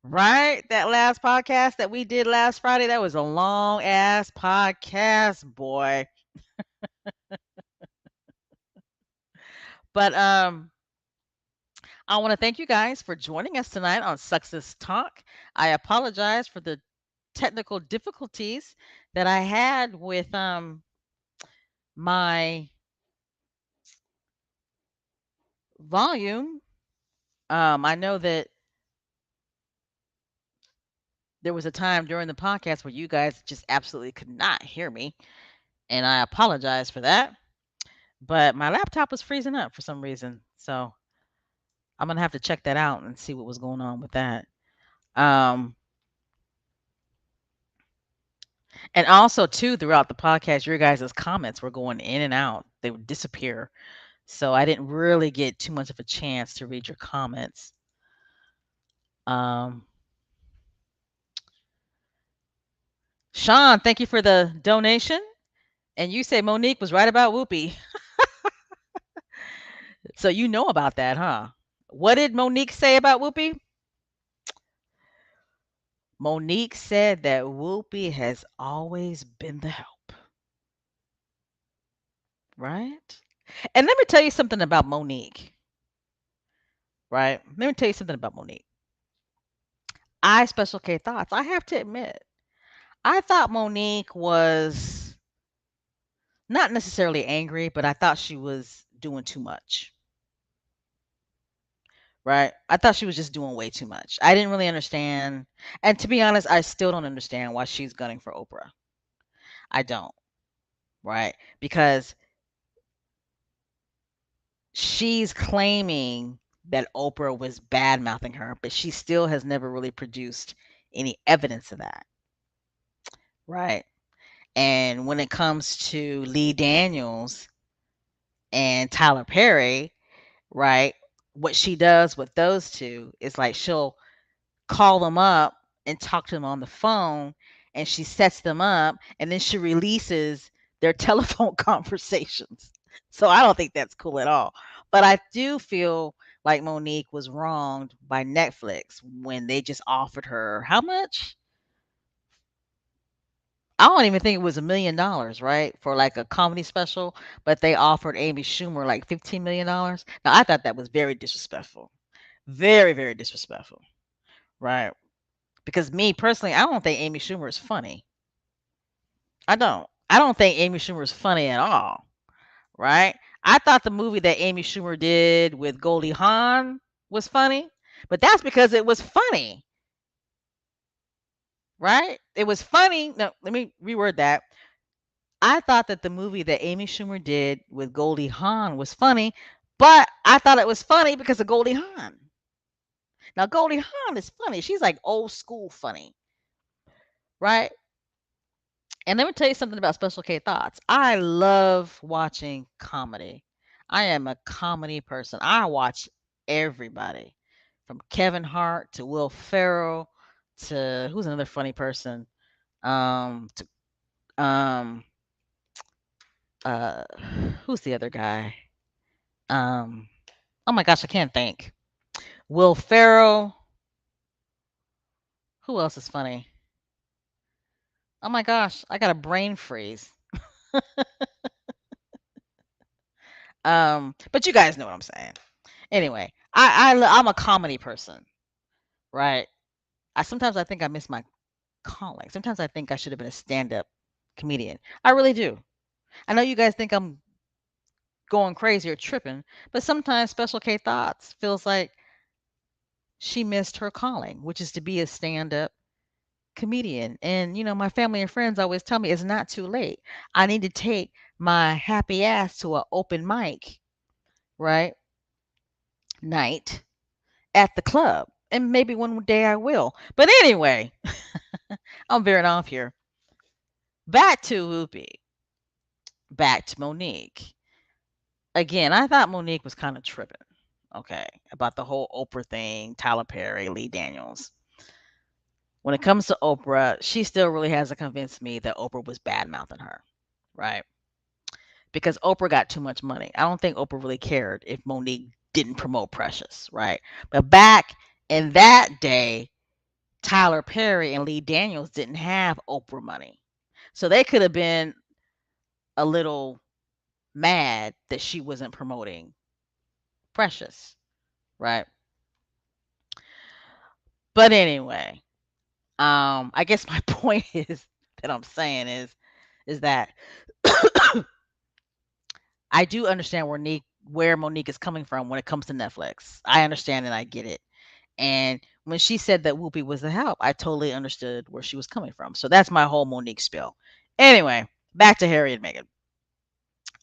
right? That last podcast that we did last Friday, that was a long ass podcast, boy. But I want to thank you guys for joining us tonight on Success Talk. I apologize for the technical difficulties that I had with my volume. I know that there was a time during the podcast where you guys just absolutely could not hear me, and I apologize for that. But my laptop was freezing up for some reason, so I'm gonna have to check that out and see what was going on with that. Um, and also too, throughout the podcast, your guys' comments were going in and out; they would disappear. So I didn't really get too much of a chance to read your comments. Um, Sean, thank you for the donation. And you say Monique was right about Whoopi. So you know about that, huh? What did Monique say about Whoopi? Monique said that Whoopi has always been the help, right? And let me tell you something about Monique, right? Let me tell you something about Monique. I Special K thoughts. I have to admit, I thought Monique was not necessarily angry, but I thought she was doing too much, right? I thought she was just doing way too much. I didn't really understand. And to be honest, I still don't understand why she's gunning for Oprah. I don't, right? Because she's claiming that Oprah was bad mouthing her, but she still has never really produced any evidence of that, right? And when it comes to Lee Daniels and Tyler Perry, right? What she does with those two is like she'll call them up and talk to them on the phone, and she sets them up and then she releases their telephone conversations. So I don't think that's cool at all. But I do feel like Monique was wronged by Netflix when they just offered her how much? I don't even think it was $1 million, right? For like a comedy special, but they offered Amy Schumer like $15 million. Now I thought that was very disrespectful. Very, very disrespectful. Right. Because me personally, I don't think Amy Schumer is funny. I don't. I don't think Amy Schumer is funny at all. Right? I thought the movie that Amy Schumer did with Goldie Hawn was funny, but that's because it was funny. Right? It was funny. No, let me reword that. I thought that the movie that Amy Schumer did with Goldie Hawn was funny, but I thought it was funny because of Goldie Hawn. Now Goldie Hawn is funny. She's like old school funny, right? And let me tell you something about Special K Thoughts. I love watching comedy. I am a comedy person. I watch everybody from Kevin Hart to Will Ferrell to who's another funny person? To um uh who's the other guy? Um oh my gosh, I can't think. Will Ferrell, Who else is funny? Oh my gosh, I got a brain freeze. But you guys know what I'm saying. Anyway, I'm a comedy person, right? I think I miss my calling. Sometimes I think I should have been a stand-up comedian. I really do. I know you guys think I'm going crazy or tripping, but sometimes Special K Thoughts feels like she missed her calling, which is to be a stand-up comedian. And my family and friends always tell me it's not too late. I need to take my happy ass to an open mic, right? Night at the club. And maybe one day I will. But anyway, I'm veering off here. Back to Whoopi. Back to Monique. Again, I thought Monique was kind of tripping, okay, about the whole Oprah thing, Tyler Perry, Lee Daniels. When it comes to Oprah, she still really hasn't convinced me that Oprah was bad mouthing her, right? Because Oprah got too much money. I don't think Oprah really cared if Monique didn't promote Precious, right? But back in that day, Tyler Perry and Lee Daniels didn't have Oprah money. So they could have been a little mad that she wasn't promoting Precious, right? But anyway, I guess my point is that I'm saying is that I do understand where Monique is coming from when it comes to Netflix. I understand and I get it. And when she said that Whoopi was the help, I totally understood where she was coming from. So that's my whole Monique spill. Anyway, back to Harry and Meghan.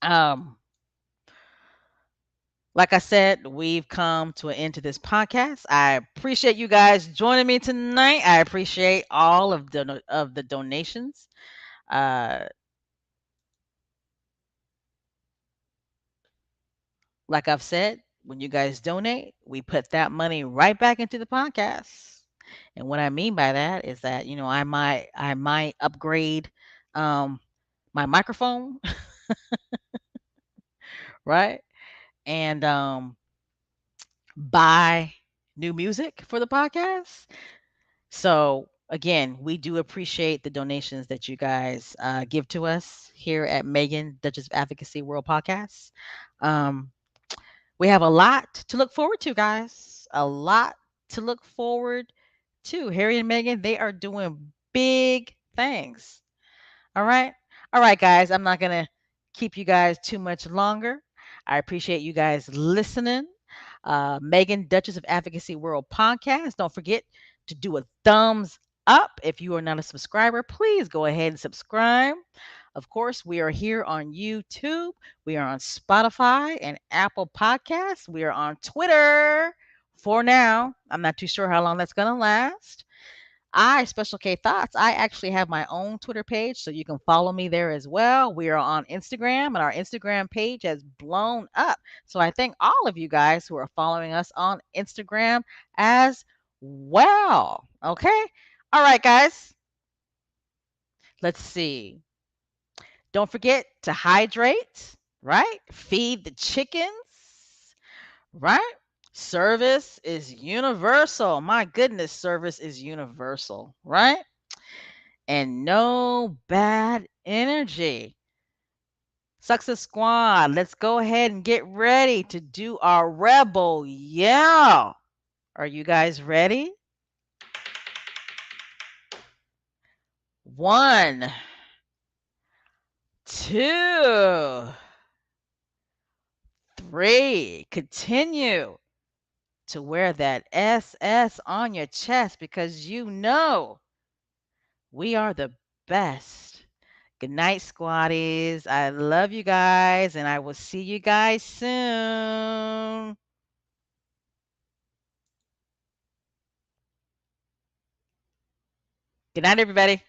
Um, like I said, we've come to an end to this podcast. I appreciate you guys joining me tonight. I appreciate all of the donations. Uh, like I've said, when you guys donate, we put that money right back into the podcast. And what I mean by that is that, I might upgrade um my microphone, right? And buy new music for the podcast. So again, we do appreciate the donations that you guys give to us here at Megan Duchess of Advocacy World Podcast. Um, we have a lot to look forward to, guys. A lot to look forward to. Harry and Meghan, they are doing big things. All right. All right, guys. I'm not going to keep you guys too much longer. I appreciate you guys listening. Megan, Duchess of Advocacy World podcast. Don't forget to do a thumbs up. If you are not a subscriber, please go ahead and subscribe. Of course, we are here on YouTube. We are on Spotify and Apple Podcasts. We are on Twitter for now. I'm not too sure how long that's going to last. Special K Thoughts, I actually have my own Twitter page, so you can follow me there as well. We are on Instagram, and our Instagram page has blown up. So I thank all of you guys who are following us on Instagram as well. Okay. All right, guys. Let's see. Don't forget to hydrate, right? Feed the chickens, right? Service is universal. My goodness, service is universal, right? And no bad energy. Success Squad, let's go ahead and get ready to do our rebel yell. Are you guys ready? 1, 2, 3. Continue to wear that SS on your chest because we are the best. Good night, squatties. I love you guys, and I will see you guys soon. Good night, everybody.